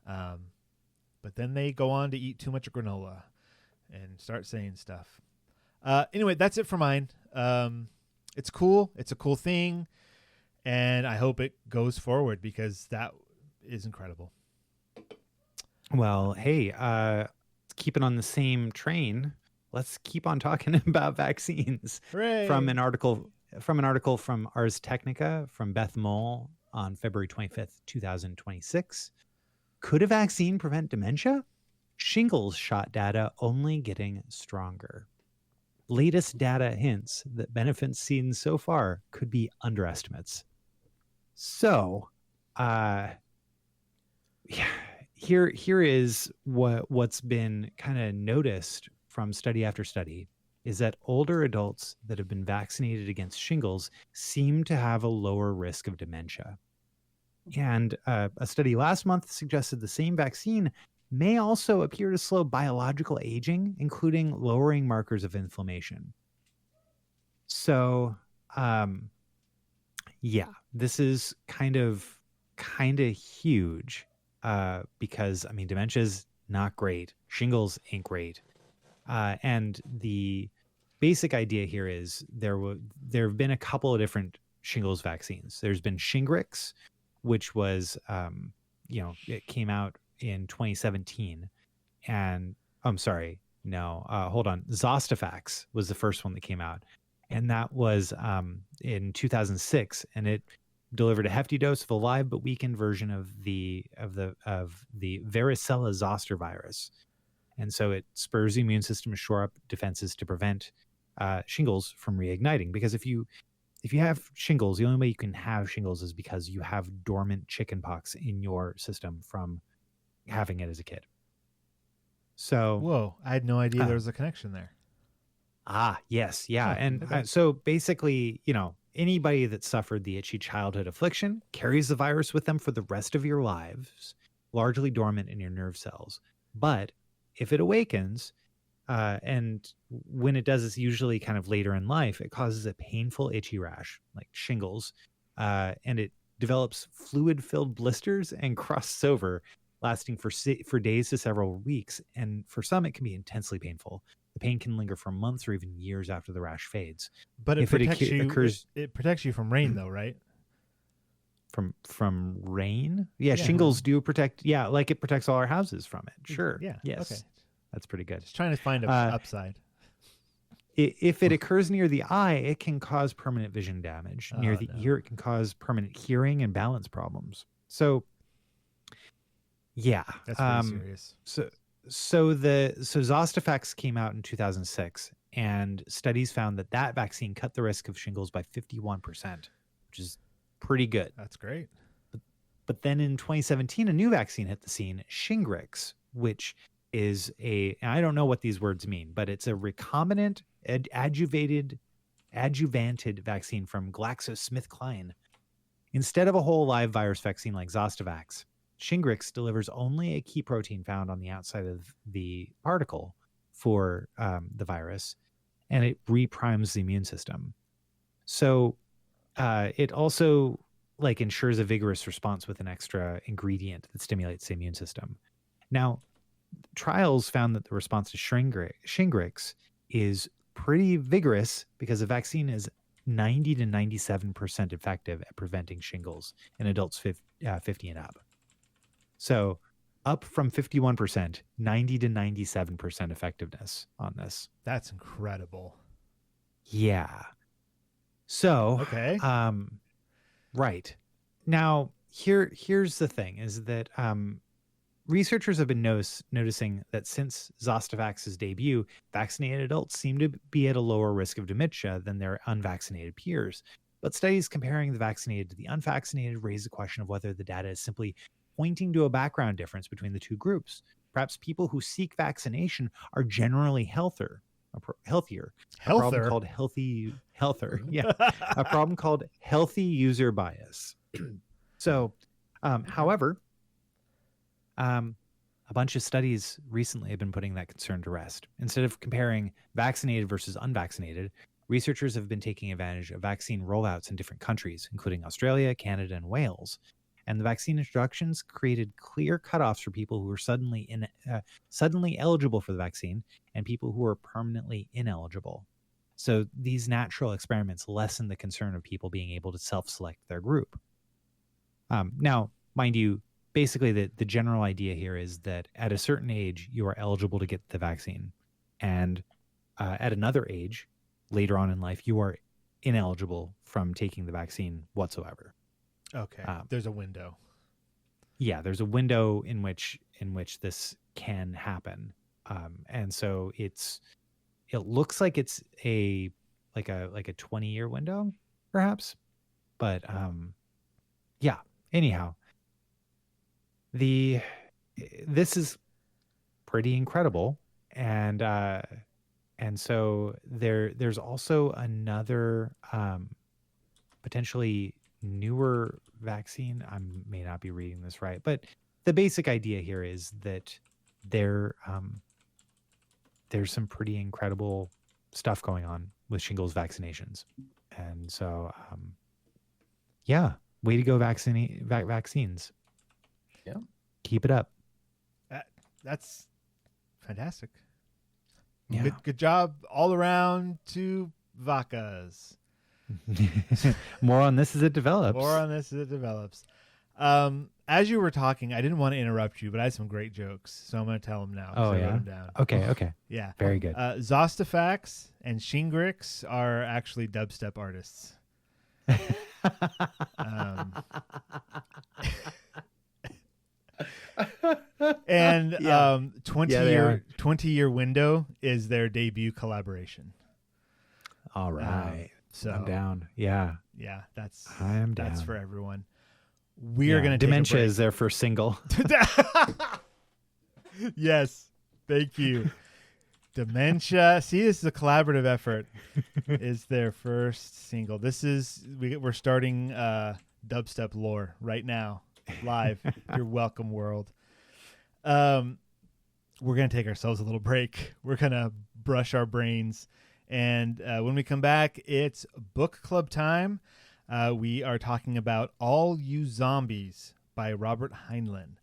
but then they go on to eat too much granola and start saying stuff. Anyway, that's it for mine. It's cool, it's a cool thing. And I hope it goes forward because that is incredible. Well, hey, keeping on the same train, let's keep on talking about vaccines. Hooray. From an article from Ars Technica from Beth Moll on February 25th, 2026. Could a vaccine prevent dementia? Shingles shot data only getting stronger. Latest data hints that benefits seen so far could be underestimates. So, here is what's been kind of noticed from study after study is that older adults that have been vaccinated against shingles seem to have a lower risk of dementia. And a study last month suggested the same vaccine may also appear to slow biological aging, including lowering markers of inflammation. So, this is kind of huge because, I mean, dementia's not great. Shingles ain't great. And the basic idea here is there have been a couple of different shingles vaccines. There's been Shingrix, which was, it came out in 2017. And Zostafax was the first one that came out. And that was in 2006, and it delivered a hefty dose of a live but weakened version of the varicella zoster virus, and so it spurs the immune system to shore up defenses to prevent shingles from reigniting. Because if you have shingles, the only way you can have shingles is because you have dormant chickenpox in your system from having it as a kid. So, whoa! I had no idea there was a connection there. Yes. Yeah. Oh, and okay. so basically, anybody that suffered the itchy childhood affliction carries the virus with them for the rest of your lives, largely dormant in your nerve cells. But if it awakens, and when it does, it's usually kind of later in life, it causes a painful itchy rash like shingles, and it develops fluid-filled blisters and crusts over. lasting for days to several weeks, and for some it can be intensely painful. The pain can linger for months or even years after the rash fades. But If it occurs it protects you from rain, though, right? from rain, yeah, Yeah. shingles do protect. Yeah, like it protects all our houses from it. Sure. Yeah. Yes. Okay. That's pretty good. Just trying to find a upside. If it occurs near the eye, it can cause permanent vision damage. Near the ear, it can cause permanent hearing and balance problems. So, yeah, That's pretty serious. So Zostafax came out in 2006, and studies found that vaccine cut the risk of shingles by 51%, which is pretty good. That's great. But then in 2017, a new vaccine hit the scene, Shingrix, which is I don't know what these words mean, but it's a recombinant adjuvanted vaccine from GlaxoSmithKline. Instead of a whole live virus vaccine like Zostavax, Shingrix delivers only a key protein found on the outside of the particle for the virus, and it reprimes the immune system. So it also ensures a vigorous response with an extra ingredient that stimulates the immune system. Now, trials found that the response to Shingrix is pretty vigorous because the vaccine is 90 to 97% effective at preventing shingles in adults 50 and up. So up from 51%, 90 to 97% effectiveness on this. That's incredible. Yeah. So, okay. Right. Now, here's the thing is that researchers have been noticing that since Zostavax's debut, vaccinated adults seem to be at a lower risk of dementia than their unvaccinated peers. But studies comparing the vaccinated to the unvaccinated raise the question of whether the data is simply pointing to a background difference between the two groups. Perhaps people who seek vaccination are generally healthier. A problem called a problem called healthy user bias. So, however, a bunch of studies recently have been putting that concern to rest. Instead of comparing vaccinated versus unvaccinated, researchers have been taking advantage of vaccine rollouts in different countries, including Australia, Canada, and Wales. And the vaccine introductions created clear cutoffs for people who were suddenly eligible for the vaccine and people who were permanently ineligible. So these natural experiments lessen the concern of people being able to self-select their group. Now, mind you, basically the general idea here is that at a certain age, you are eligible to get the vaccine. And at another age, later on in life, you are ineligible from taking the vaccine whatsoever. Okay. There's a window. Yeah, there's a window in which this can happen. And so it looks like it's a 20-year window, perhaps. But yeah, anyhow, this is pretty incredible. And so there's also another potentially newer vaccine. I may not be reading this right, but the basic idea here is that there's some pretty incredible stuff going on with shingles vaccinations. And so, yeah, way to go vaccines. Yeah. Keep it up. That's fantastic. Yeah. Good job all around to vacas. More on this as it develops. As you were talking, I didn't want to interrupt you, but I had some great jokes, so I'm going to tell them now. Oh, I yeah? wrote them down. Okay. Yeah. Very good. Zostafax and Shingrix are actually dubstep artists. And 20-year window is their debut collaboration. All right. So I'm down. Yeah. Yeah, that's down. for everyone. We're going to Dementia is their first single. Yes. Thank you. Dementia. See, this is a collaborative effort. Is their first single. We're starting dubstep lore right now. Live. You're welcome, world. We're going to take ourselves a little break. We're going to brush our brains. And when we come back, it's book club time. We are talking about All You Zombies by Robert Heinlein.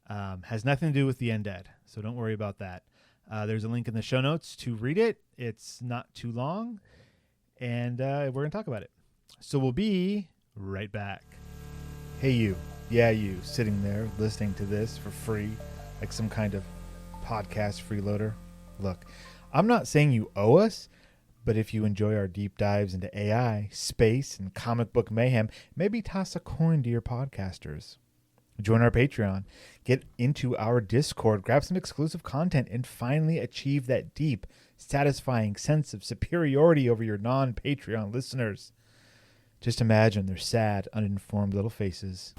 Has nothing to do with the undead, so don't worry about that. There's a link in the show notes to read it. It's not too long, and we're going to talk about it. So we'll be right back. Hey, you. Yeah, you sitting there listening to this for free, like some kind of podcast freeloader. Look, I'm not saying you owe us, but if you enjoy our deep dives into AI, space, and comic book mayhem, maybe toss a coin to your podcasters. Join our Patreon, get into our Discord, grab some exclusive content, and finally achieve that deep, satisfying sense of superiority over your non-Patreon listeners. Just imagine their sad, uninformed little faces.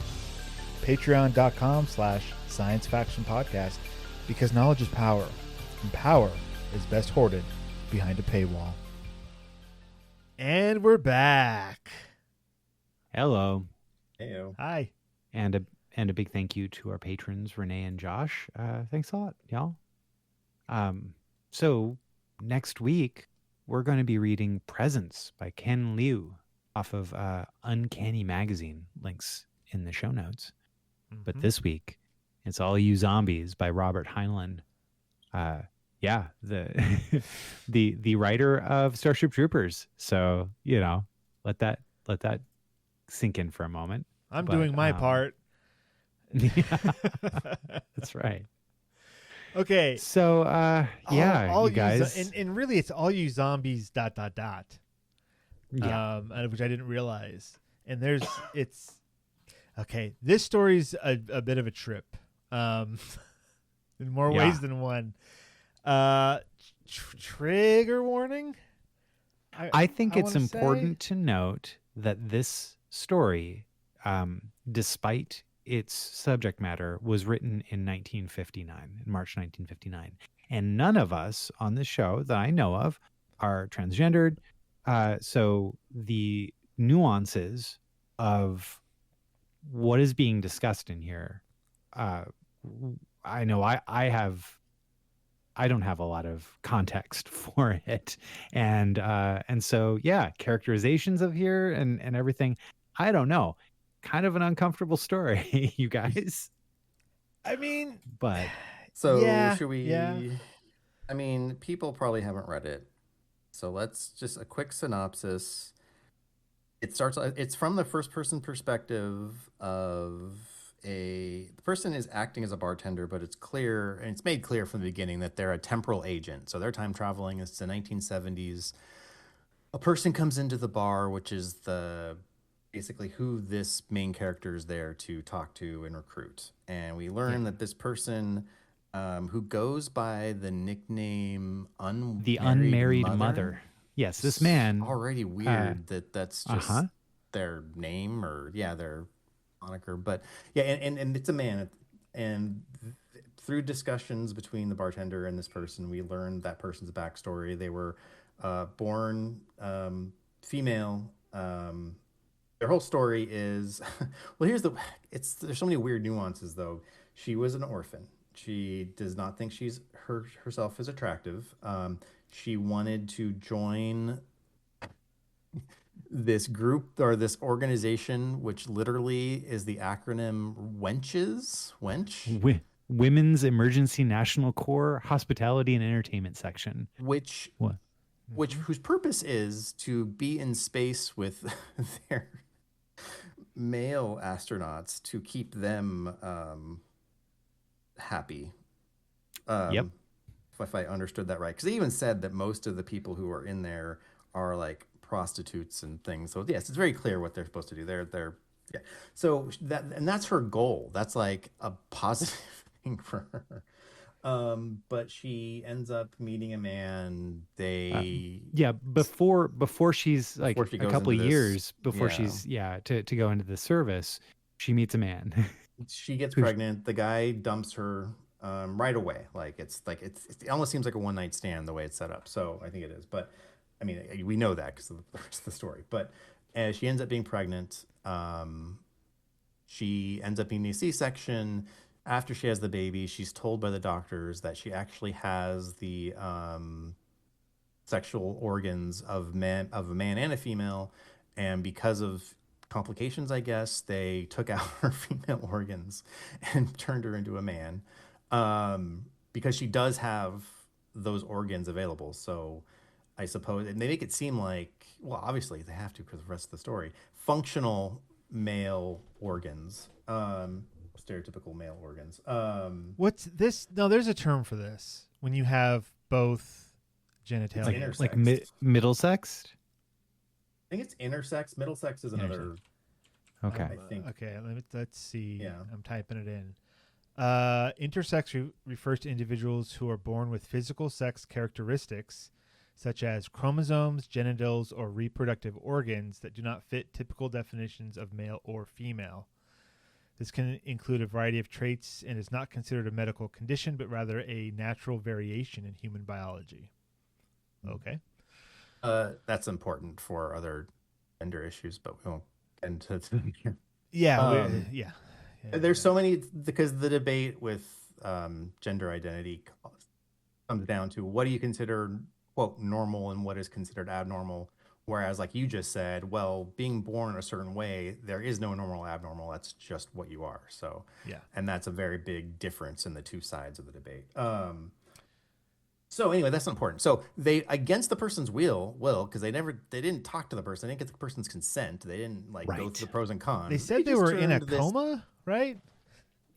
Patreon.com/Science Faction Podcast, because knowledge is power, and power is best hoarded behind a paywall. And we're back. Hello. Heyo. Hi. And a big thank you to our patrons, Renee and Josh. Thanks a lot, y'all. So next week, we're going to be reading Presence by Ken Liu off of Uncanny Magazine, links in the show notes. But this week, it's All You Zombies by Robert Heinlein. Yeah, the writer of Starship Troopers. So, let that sink in for a moment. I'm doing my part. Yeah, that's right. Okay. So, all you guys. and really, it's all you zombies. ... Yeah. Which I didn't realize. And it's okay. This story's a bit of a trip, in more ways than one. Trigger warning. I think it's important to note that this story, despite its subject matter, was written in 1959, in March 1959. And none of us on this show that I know of are transgendered. So the nuances of what is being discussed in here, I know I don't have a lot of context for it. And so, characterizations of here and everything, I don't know. Kind of an uncomfortable story, you guys. I mean, but so yeah, should we? Yeah. I mean, people probably haven't read it, so let's just a quick synopsis. It's from the first person perspective of the person is acting as a bartender, but it's clear, and it's made clear from the beginning, that they're a temporal agent. So they're time traveling. It's the 1970s. A person comes into the bar, which is basically who this main character is there to talk to and recruit. And we learn that this person, who goes by the nickname the unmarried mother. Yes, this man. Already weird that's just their name or their moniker. But and it's a man. And through discussions between the bartender and this person, we learned that person's backstory. They were born female. Their whole story is well. There's so many weird nuances though. She was an orphan. She does not think herself is attractive. She wanted to join this group or this organization, which literally is the acronym Wench. Women's Emergency National Corps Hospitality and Entertainment Section. Whose purpose is to be in space with their male astronauts to keep them happy. Yep. If I understood that right, because they even said that most of the people who are in there are like prostitutes and things. So yes, it's very clear what they're supposed to do. They're So that's her goal. That's like a positive thing for her. But she ends up meeting a man. Before she's like a couple of years before she's to go into the service, she meets a man. She gets pregnant. The guy dumps her right away. It almost seems like a one night stand the way it's set up. So I think it is. But I mean, we know that because of the rest of the story. But she ends up being pregnant. She ends up being a C-section. After she has the baby, she's told by the doctors that she actually has the sexual organs of a man and a female, and because of complications, I guess, they took out her female organs and turned her into a man, because she does have those organs available. So I suppose, and they make it seem like, well, obviously they have to because of the rest of the story. Functional male organs, stereotypical male organs. What's this? No, there's a term for this when you have both genitalia. Like middle sexed. I think it's intersex. Middle sex is another. Okay. I think. Okay, let's see. Yeah. I'm typing it in. Intersex refers to individuals who are born with physical sex characteristics, such as chromosomes, genitals, or reproductive organs that do not fit typical definitions of male or female. This can include a variety of traits and is not considered a medical condition, but rather a natural variation in human biology. Okay. That's important for other gender issues, but we won't get into them here. Yeah. Yeah. There's so many, because the debate with gender identity comes down to what do you consider, quote, normal and what is considered abnormal. Whereas, like you just said, well, being born a certain way, there is no normal, abnormal. That's just what you are. So, yeah. And that's a very big difference in the two sides of the debate. So anyway, that's important. So they, against the person's will, because they didn't talk to the person. They didn't get the person's consent. They didn't go through the pros and cons. They said they were in a coma, right?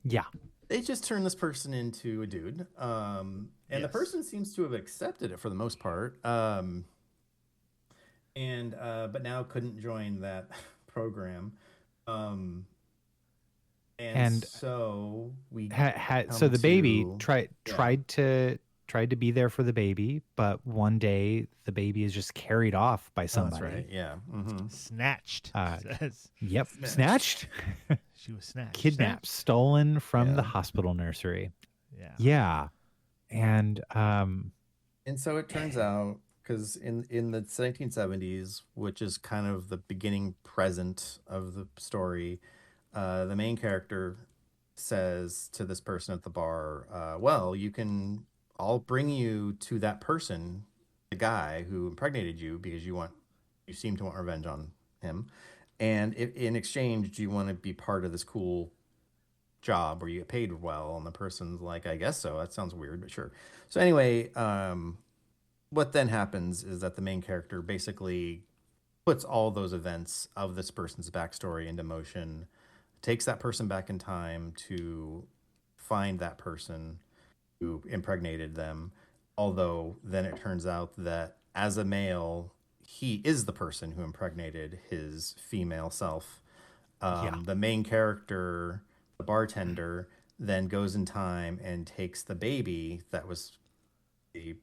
Yeah. They just turned this person into a dude. And the person seems to have accepted it for the most part. But now couldn't join that program. And so we so the baby tried to be there for the baby, but one day the baby is just carried off by somebody. That's right. Yeah. Mm-hmm. Snatched. Yep. Snatched. She was snatched. Kidnapped. Stolen from the hospital nursery. Yeah. Yeah. And so it turns out, because in the 1970s, which is kind of the beginning present of the story, the main character says to this person at the bar, well, I'll bring you to that person, the guy who impregnated you, because you seem to want revenge on him. And if, in exchange, do you want to be part of this cool job where you get paid well? And the person's like, I guess so. That sounds weird, but sure. So anyway, what then happens is that the main character basically puts all those events of this person's backstory into motion, takes that person back in time to find that person who impregnated them. Although then it turns out that as a male, he is the person who impregnated his female self. The main character, the bartender, then goes in time and takes the baby that was the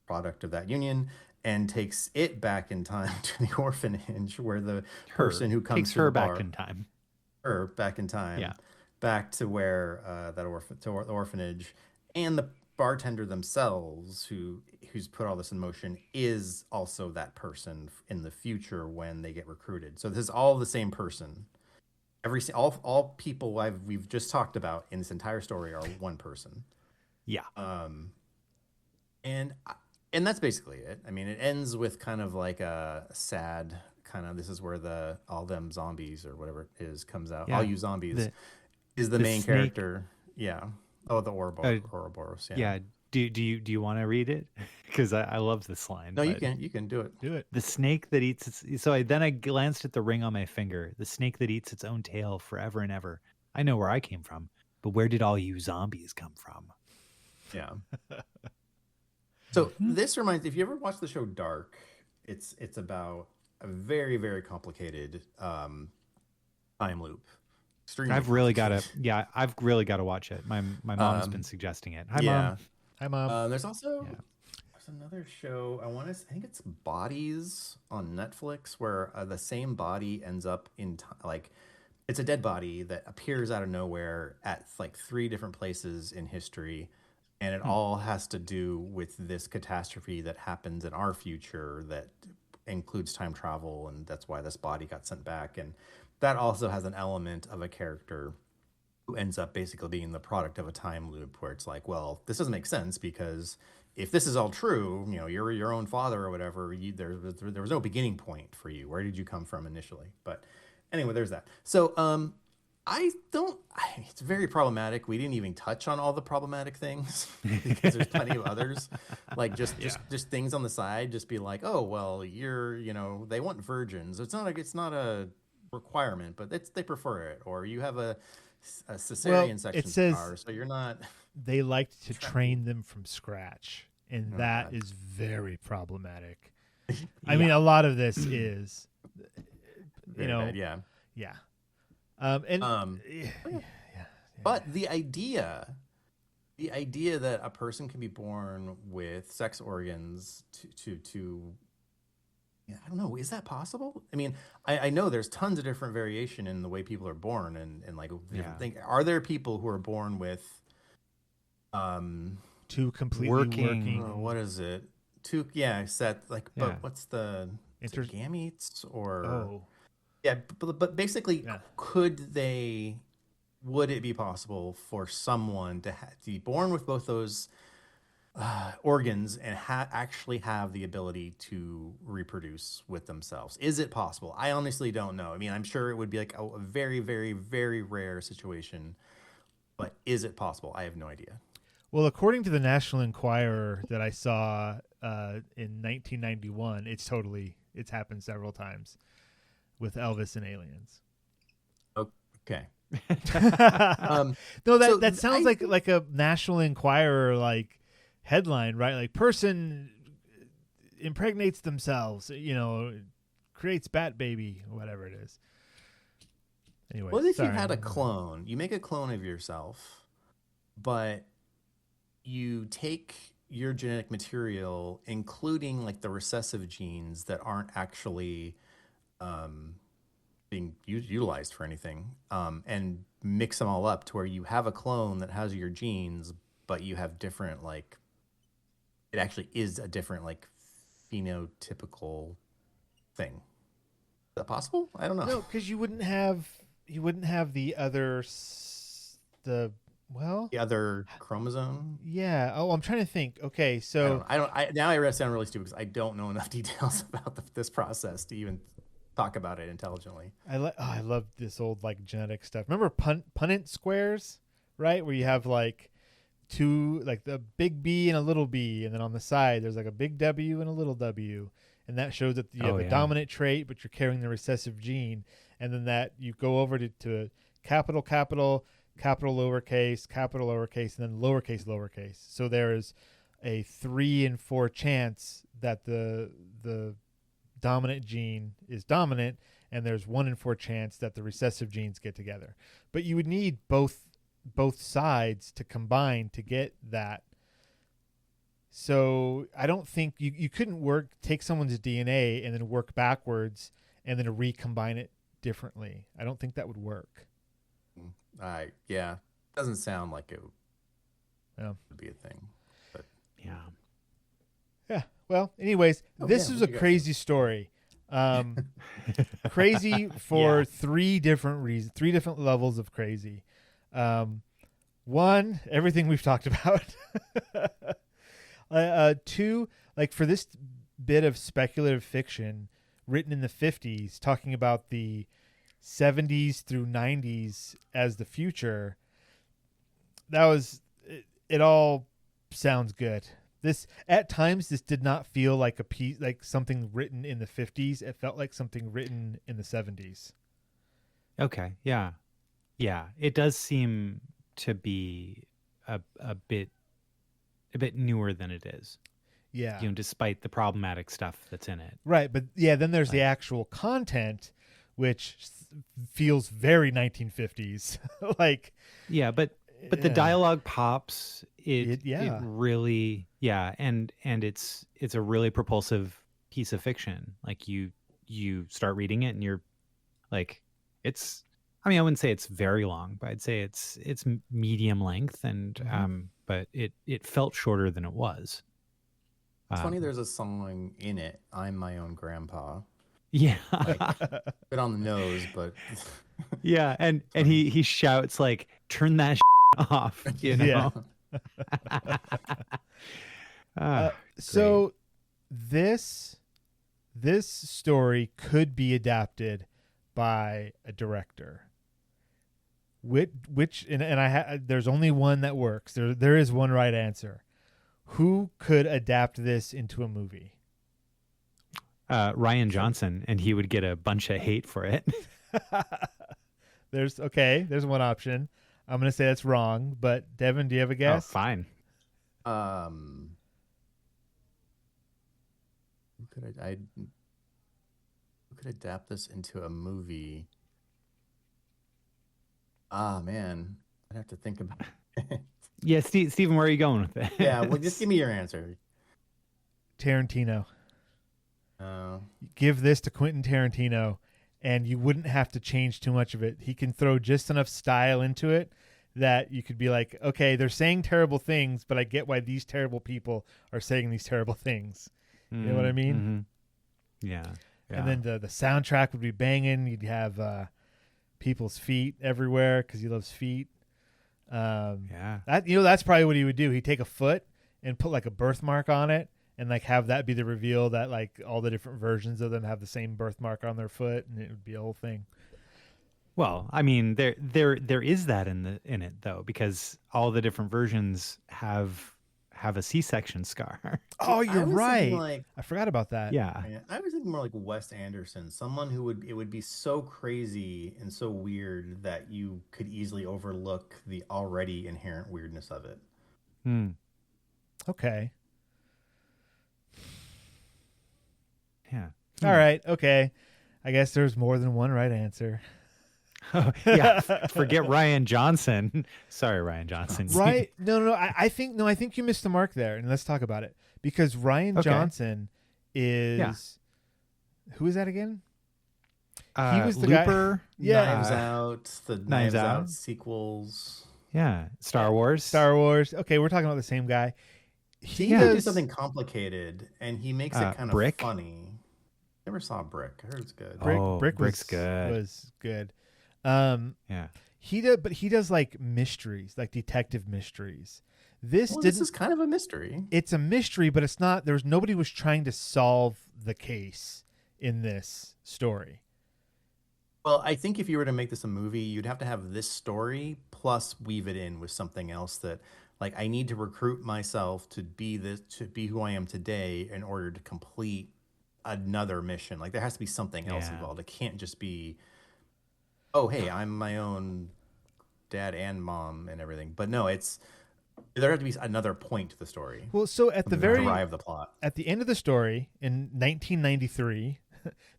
product of that union and takes it back in time to the orphanage where the person who comes takes to her the bar, back in time. Her back in time. Yeah. Back to where the orphanage, and the bartender themselves who's put all this in motion is also that person in the future when they get recruited. So this is all the same person. All people we've just talked about in this entire story are one person. Yeah. And that's basically it. I mean, it ends with kind of like a sad kind of, this is where all them zombies or whatever it is comes out. Yeah. All you zombies is the main snake. character. Yeah. Oh, the Ouroboros. Yeah. Do you want to read it? Because I love this line. No, you can do it. Do it. The snake that eats its. So I glanced at the ring on my finger. The snake that eats its own tail forever and ever. I know where I came from, but where did all you zombies come from? Yeah. So this reminds, if you ever watch the show Dark, it's about a very, very complicated time loop. I've really got to watch it. My mom's been suggesting it. Hi, Mom. Hi, Mom. There's also there's another show. I think it's Bodies on Netflix, where the same body ends up in it's a dead body that appears out of nowhere at like 3 different places in history, and it all has to do with this catastrophe that happens in our future that includes time travel, and that's why this body got sent back. And that also has an element of a character who ends up basically being the product of a time loop, where it's like, well, this doesn't make sense, because if this is all true, you're your own father or whatever, there was no beginning point for you. Where did you come from initially? But Anyway, there's that. So I don't. It's very problematic. We didn't even touch on all the problematic things because there's plenty of others. Like just things on the side. Just be like, oh well, they want virgins. It's not a requirement, but they prefer it. Or you have a cesarean section it says scar, so you're not. They liked to train them from scratch, and Oh, that God. is very problematic. I mean, a lot of this is, Very bad, yeah. yeah. But the idea that a person can be born with sex organs to yeah, I don't know, is that possible? I mean, I know there's tons of different variation in the way people are born and like different things. Are there people who are born with Two completely working. what is it? Set like but what's the is it gametes or yeah, but basically would it be possible for someone to be born with both those organs and actually have the ability to reproduce with themselves? Is it possible? I honestly don't know. I mean, I'm sure it would be like a very, very, very rare situation, but is it possible? I have no idea. Well, according to the National Enquirer that I saw in 1991, it's happened several times with Elvis and aliens. Okay. No, that sounds like a National Enquirer like headline, right? Like person impregnates themselves, creates bat baby, whatever it is. Anyway, what if you had a clone? You make a clone of yourself, but you take your genetic material, including like the recessive genes that aren't actually being utilized for anything, and mix them all up to where you have a clone that has your genes, but you have different it actually is a different phenotypical thing. Is that possible? I don't know. No, because you wouldn't have the other the other chromosome. Yeah. Oh, I'm trying to think. Okay, so now I sound really stupid because I don't know enough details about this process to even talk about it intelligently. I love this old genetic stuff. Remember Punnett squares, right? Where you have two, the big B and a little b, and then on the side there's a big W and a little w, and that shows that you have a dominant trait, but you're carrying the recessive gene, and then that you go over to capital lowercase, and then lowercase. So there is a 3 in 4 chance that the dominant gene is dominant, and there's 1 in 4 chance that the recessive genes get together. But you would need both sides to combine to get that. So I don't think you couldn't take someone's DNA and then work backwards and then recombine it differently. I don't think that would work. Doesn't sound like it would be a thing. But yeah. Well, anyways, this is a crazy story. Crazy for 3 different reasons, 3 different levels of crazy. 1, everything we've talked about. 2, for this bit of speculative fiction written in the 50s, talking about the 70s through 90s as the future. It all sounds good. At times this did not feel like a piece, like something written in the 50s. It felt like something written in the 70s. Okay. Yeah. It does seem to be a bit newer than it is. Yeah. Despite the problematic stuff that's in it. Right. But then there's the actual content, which feels very 1950s. But the dialogue pops. It really, and it's a really propulsive piece of fiction. You start reading it and you're it's. I mean, I wouldn't say it's very long, but I'd say it's medium length, and but it felt shorter than it was. It's funny. There's a song in it. I'm my own grandpa. Yeah, bit on the nose, but yeah, and he shouts turn that off. Yeah. So this story could be adapted by a director. Which there's only one that works. There is one right answer. Who could adapt this into a movie? Ryan Johnson, and he would get a bunch of hate for it. There's one option. I'm gonna say that's wrong, but Devin, do you have a guess? Oh, fine. Who could adapt this into a movie? Ah, man, I'd have to think about it. Yeah, Steven, where are you going with it? Yeah, well, just give me your answer. Tarantino. Oh. Give this to Quentin Tarantino, and you wouldn't have to change too much of it. He can throw just enough style into it that you could be like, okay, they're saying terrible things, but I get why these terrible people are saying these terrible things. You know what I mean? Mm-hmm. Yeah. And then the soundtrack would be banging. You'd have people's feet everywhere because he loves feet. That's probably what he would do. He'd take a foot and put like a birthmark on it, and like have that be the reveal that like all the different versions of them have the same birthmark on their foot, and it would be a whole thing. Well, I mean, there is that in it though, because all the different versions have a C-section scar. Oh, you're right. Like, I forgot about that. Yeah. I was thinking more like Wes Anderson, someone who it would be so crazy and so weird that you could easily overlook the already inherent weirdness of it. Okay. Yeah. All right. Okay. I guess there's more than one right answer. Yeah. Forget Ryan Johnson. Sorry, Ryan Johnson. Right? No. I think you missed the mark there, and let's talk about it because Ryan Johnson is who is that again? He was the Looper. guy. Yeah. Knives Out, the Knives Out sequels. Yeah. Star Wars. Okay, we're talking about the same guy. He does do something complicated, and he makes it kind of Brick. funny. Never saw Brick. I heard it's good. Brick's good. Was good. Yeah. He does like mysteries, like detective mysteries. This is kind of a mystery. It's a mystery, but it's not. Nobody was trying to solve the case in this story. Well, I think if you were to make this a movie, you'd have to have this story plus weave it in with something else that, like, I need to recruit myself to be who I am today in order to complete another mission. Like, there has to be something else involved. It can't just be, oh, hey, I'm my own dad and mom and everything. But no, there has to be another point to the story. Well, so at the drive the plot. At the end of the story in 1993,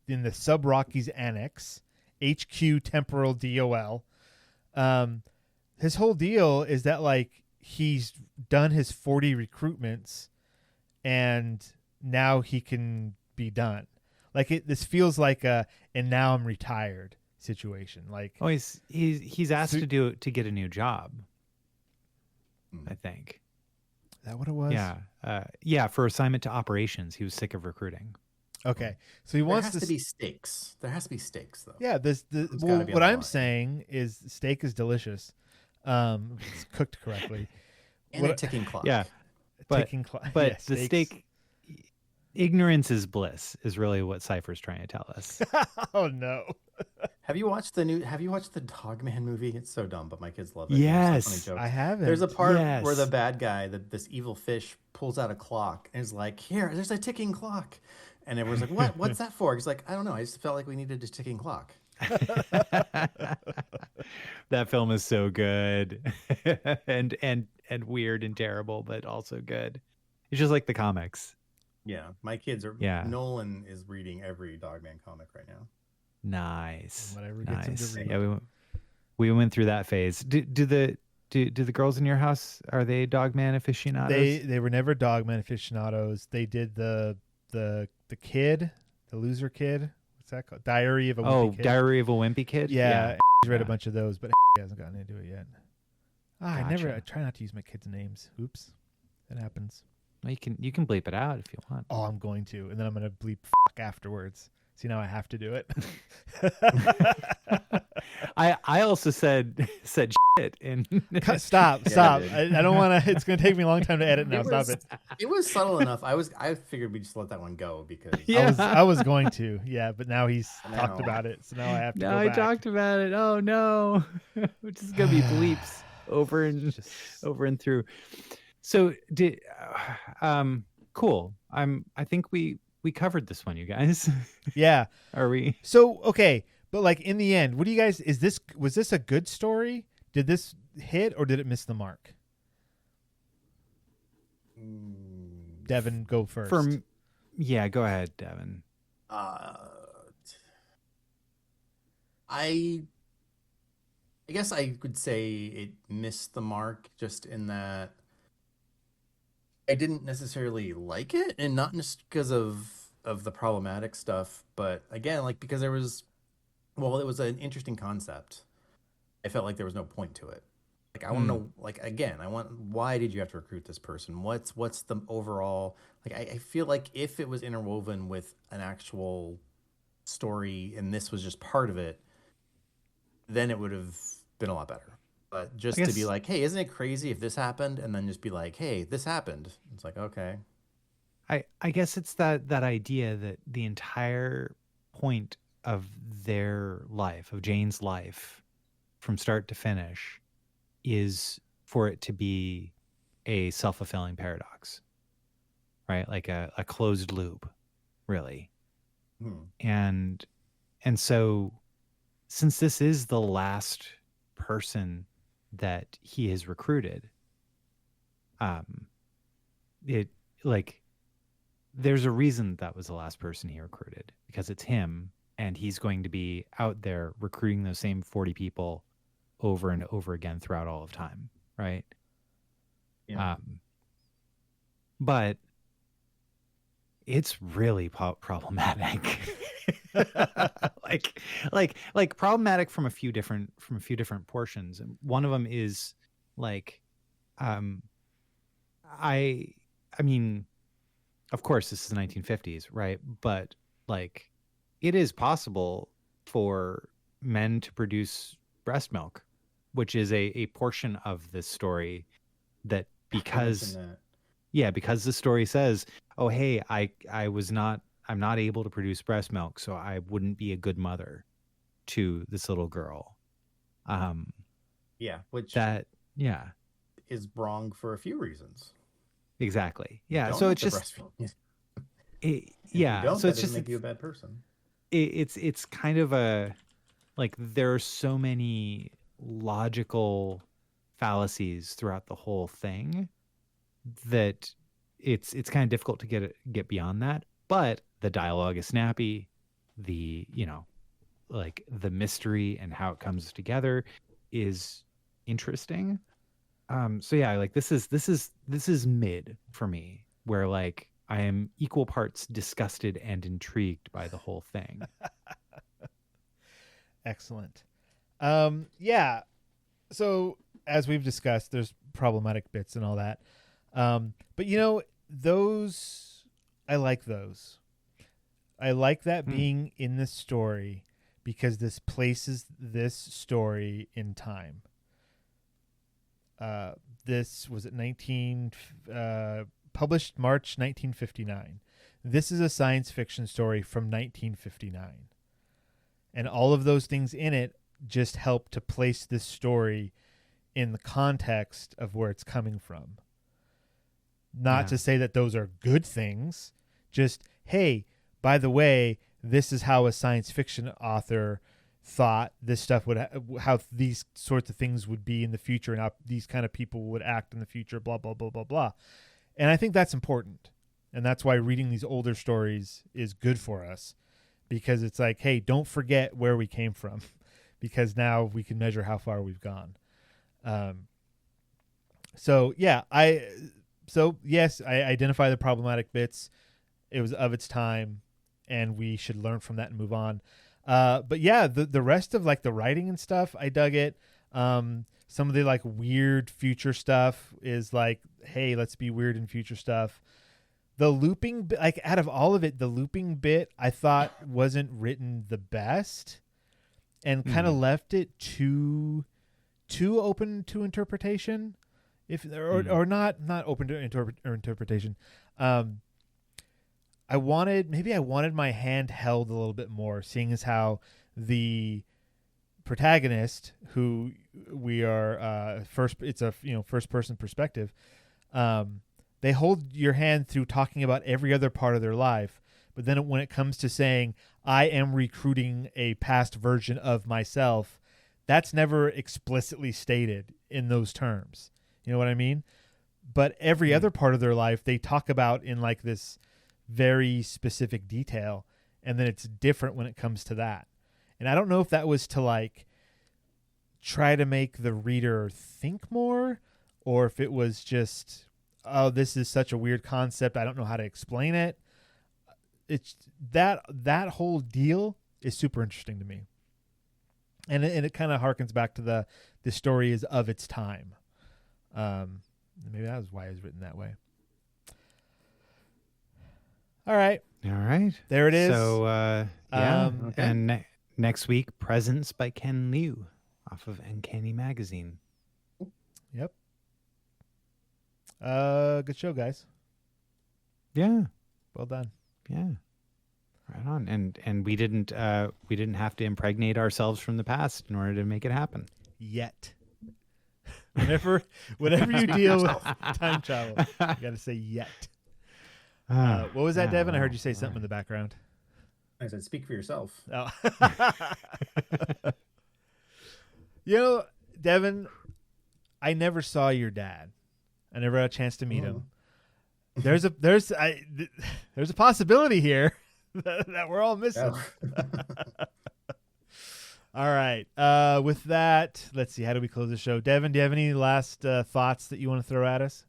in the Sub Rockies Annex, HQ Temporal DOL, his whole deal is that like he's done his 40 recruitments and now he can be done. Like this feels like and now I'm retired situation. Like, oh, he's asked to get a new job. I think. Is that what it was? Yeah, for assignment to operations. He was sick of recruiting. Okay, so he wants to be stakes. There has to be stakes, though. Yeah, what I'm saying is steak is delicious. It's cooked correctly. And a ticking clock. Yeah, but the steak. Ignorance is bliss is really what Cypher's trying to tell us. Oh no. Have you watched the Dogman movie? It's so dumb, but my kids love it. Yes, I haven't. There's a part where the bad guy, this evil fish, pulls out a clock and is like, "Here, there's a ticking clock," and everyone's like, "What? What's that for?" He's like, "I don't know. I just felt like we needed a ticking clock." That film is so good, and weird and terrible, but also good. It's just like the comics. Yeah, my kids are. Yeah. Nolan is reading every Dogman comic right now. Nice. Whatever gets him to read. Yeah, we went through that phase. Do the girls in your house, are they Dogman aficionados? They were never Dogman aficionados. They did the kid, the loser kid. What's that called? Diary of a Wimpy Kid. Diary of a Wimpy Kid. Yeah. He's read a bunch of those, but he hasn't gotten into it yet. Gotcha. I try not to use my kids' names. Oops, that happens. Well, you can bleep it out if you want. Oh, I'm going to, and then I'm going to bleep afterwards. See, now I have to do it. I also said shit in Stop. Yeah, you did. I don't want to. It's going to take me a long time to edit now. Stop it. It was subtle enough. I figured we'd just let that one go because Yeah. I was going to. Yeah, but now he's talked Now. about it, so now I have to No, go I back. talked about it. Oh no, which is gonna be bleeps over and Just- over and through. So did cool. I think we covered this one, you guys. yeah. Are we? So okay, but like in the end, what do you guys? Was this a good story? Did this hit or did it miss the mark? Devin, go first. Yeah, go ahead, Devin. I guess I could say it missed the mark just in that I didn't necessarily like it, and not just because of the problematic stuff, but again, like because it was an interesting concept. I felt like there was no point to it. Like I want to know, like again, why did you have to recruit this person? What's the overall like? I feel like if it was interwoven with an actual story and this was just part of it, then it would have been a lot better. But just to be guess- like, hey, isn't it crazy if this happened? And then just be like, hey, this happened. It's like, okay. I guess it's that idea that the entire point of their life, of Jane's life, from start to finish, is for it to be a self-fulfilling paradox, right? Like a closed loop, really. And so since this is the last person that he has recruited, it like there's a reason that was the last person he recruited, because it's him, and he's going to be out there recruiting those same 40 people over and over again throughout all of time, right? Yeah. But it's really problematic. like problematic from a few different portions. And one of them is like, I mean, of course this is the 1950s, right? But like, it is possible for men to produce breast milk, which is a portion of this story that because the story says, oh, hey, I'm not able to produce breast milk, so I wouldn't be a good mother to this little girl. Which is wrong for a few reasons. Exactly. Yeah. Don't So have it's to just breastfeed. it, If you yeah. don't, So that it's doesn't just make you a bad person. it's kind of a like there are so many logical fallacies throughout the whole thing that it's kind of difficult to get beyond that. But the dialogue is snappy. The like the mystery and how it comes together is interesting. So yeah, like this is mid for me, where like I am equal parts disgusted and intrigued by the whole thing. Excellent. Yeah. So as we've discussed, there's problematic bits and all that. But those, I like those. I like that being in the story because this places this story in time. This was at published March 1959. This is a science fiction story from 1959. And all of those things in it just help to place this story in the context of where it's coming from. Not to say that those are good things, just, hey, by the way, this is how a science fiction author thought this stuff would how these sorts of things would be in the future and how these kind of people would act in the future, blah, blah, blah, blah, blah. And I think that's important. And that's why reading these older stories is good for us, because it's like, hey, don't forget where we came from, because now we can measure how far we've gone. Yes, I identify the problematic bits. It was of its time, and we should learn from that and move on. But yeah, the rest of like the writing and stuff, I dug it. Some of the like weird future stuff is like, hey, let's be weird in future stuff. The looping, like out of all of it, the looping bit I thought wasn't written the best. and kind of left it too open to interpretation, or not open to interpretation. I wanted my hand held a little bit more, seeing as how the protagonist, who we are it's a first person perspective, they hold your hand through talking about every other part of their life, but then when it comes to saying I am recruiting a past version of myself, that's never explicitly stated in those terms. You know what I mean? But every other part of their life they talk about in like this very specific detail, and then it's different when it comes to that. And I don't know if that was to like try to make the reader think more, or if it was just, oh, this is such a weird concept, I don't know how to explain it. It's that whole deal is super interesting to me. And it kind of harkens back to the story is of its time. Maybe that was why it was written that way. All right. There it is. So, yeah. Okay. And next week, Presents by Ken Liu off of Uncanny Magazine. Yep. Good show, guys. Yeah. Well done. Yeah. Right on. And we didn't have to impregnate ourselves from the past in order to make it happen. Yet. Whenever you deal with time travel, you got to say yet. What was that, Devin? I heard you say something in the background. I said, speak for yourself. Oh. Devin, I never saw your dad. I never had a chance to meet him. There's a possibility here that we're all missing. Oh. All right. With that, let's see. How do we close the show? Devin, do you have any last thoughts that you want to throw at us?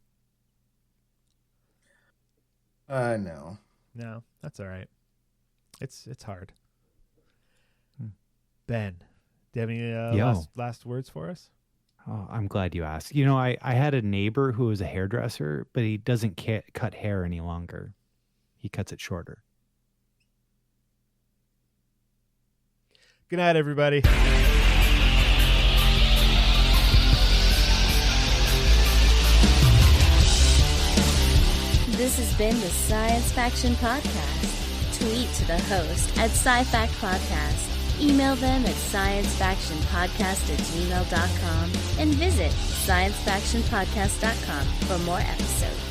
No. No, that's all right. It's hard. Ben, do you have any last words for us? Oh, I'm glad you asked. I had a neighbor who was a hairdresser, but he doesn't cut hair any longer. He cuts it shorter. Good night, everybody. This has been the Science Faction Podcast. Tweet to the host at SciFact Podcast. Email them at sciencefactionpodcast@gmail.com and visit sciencefactionpodcast.com for more episodes.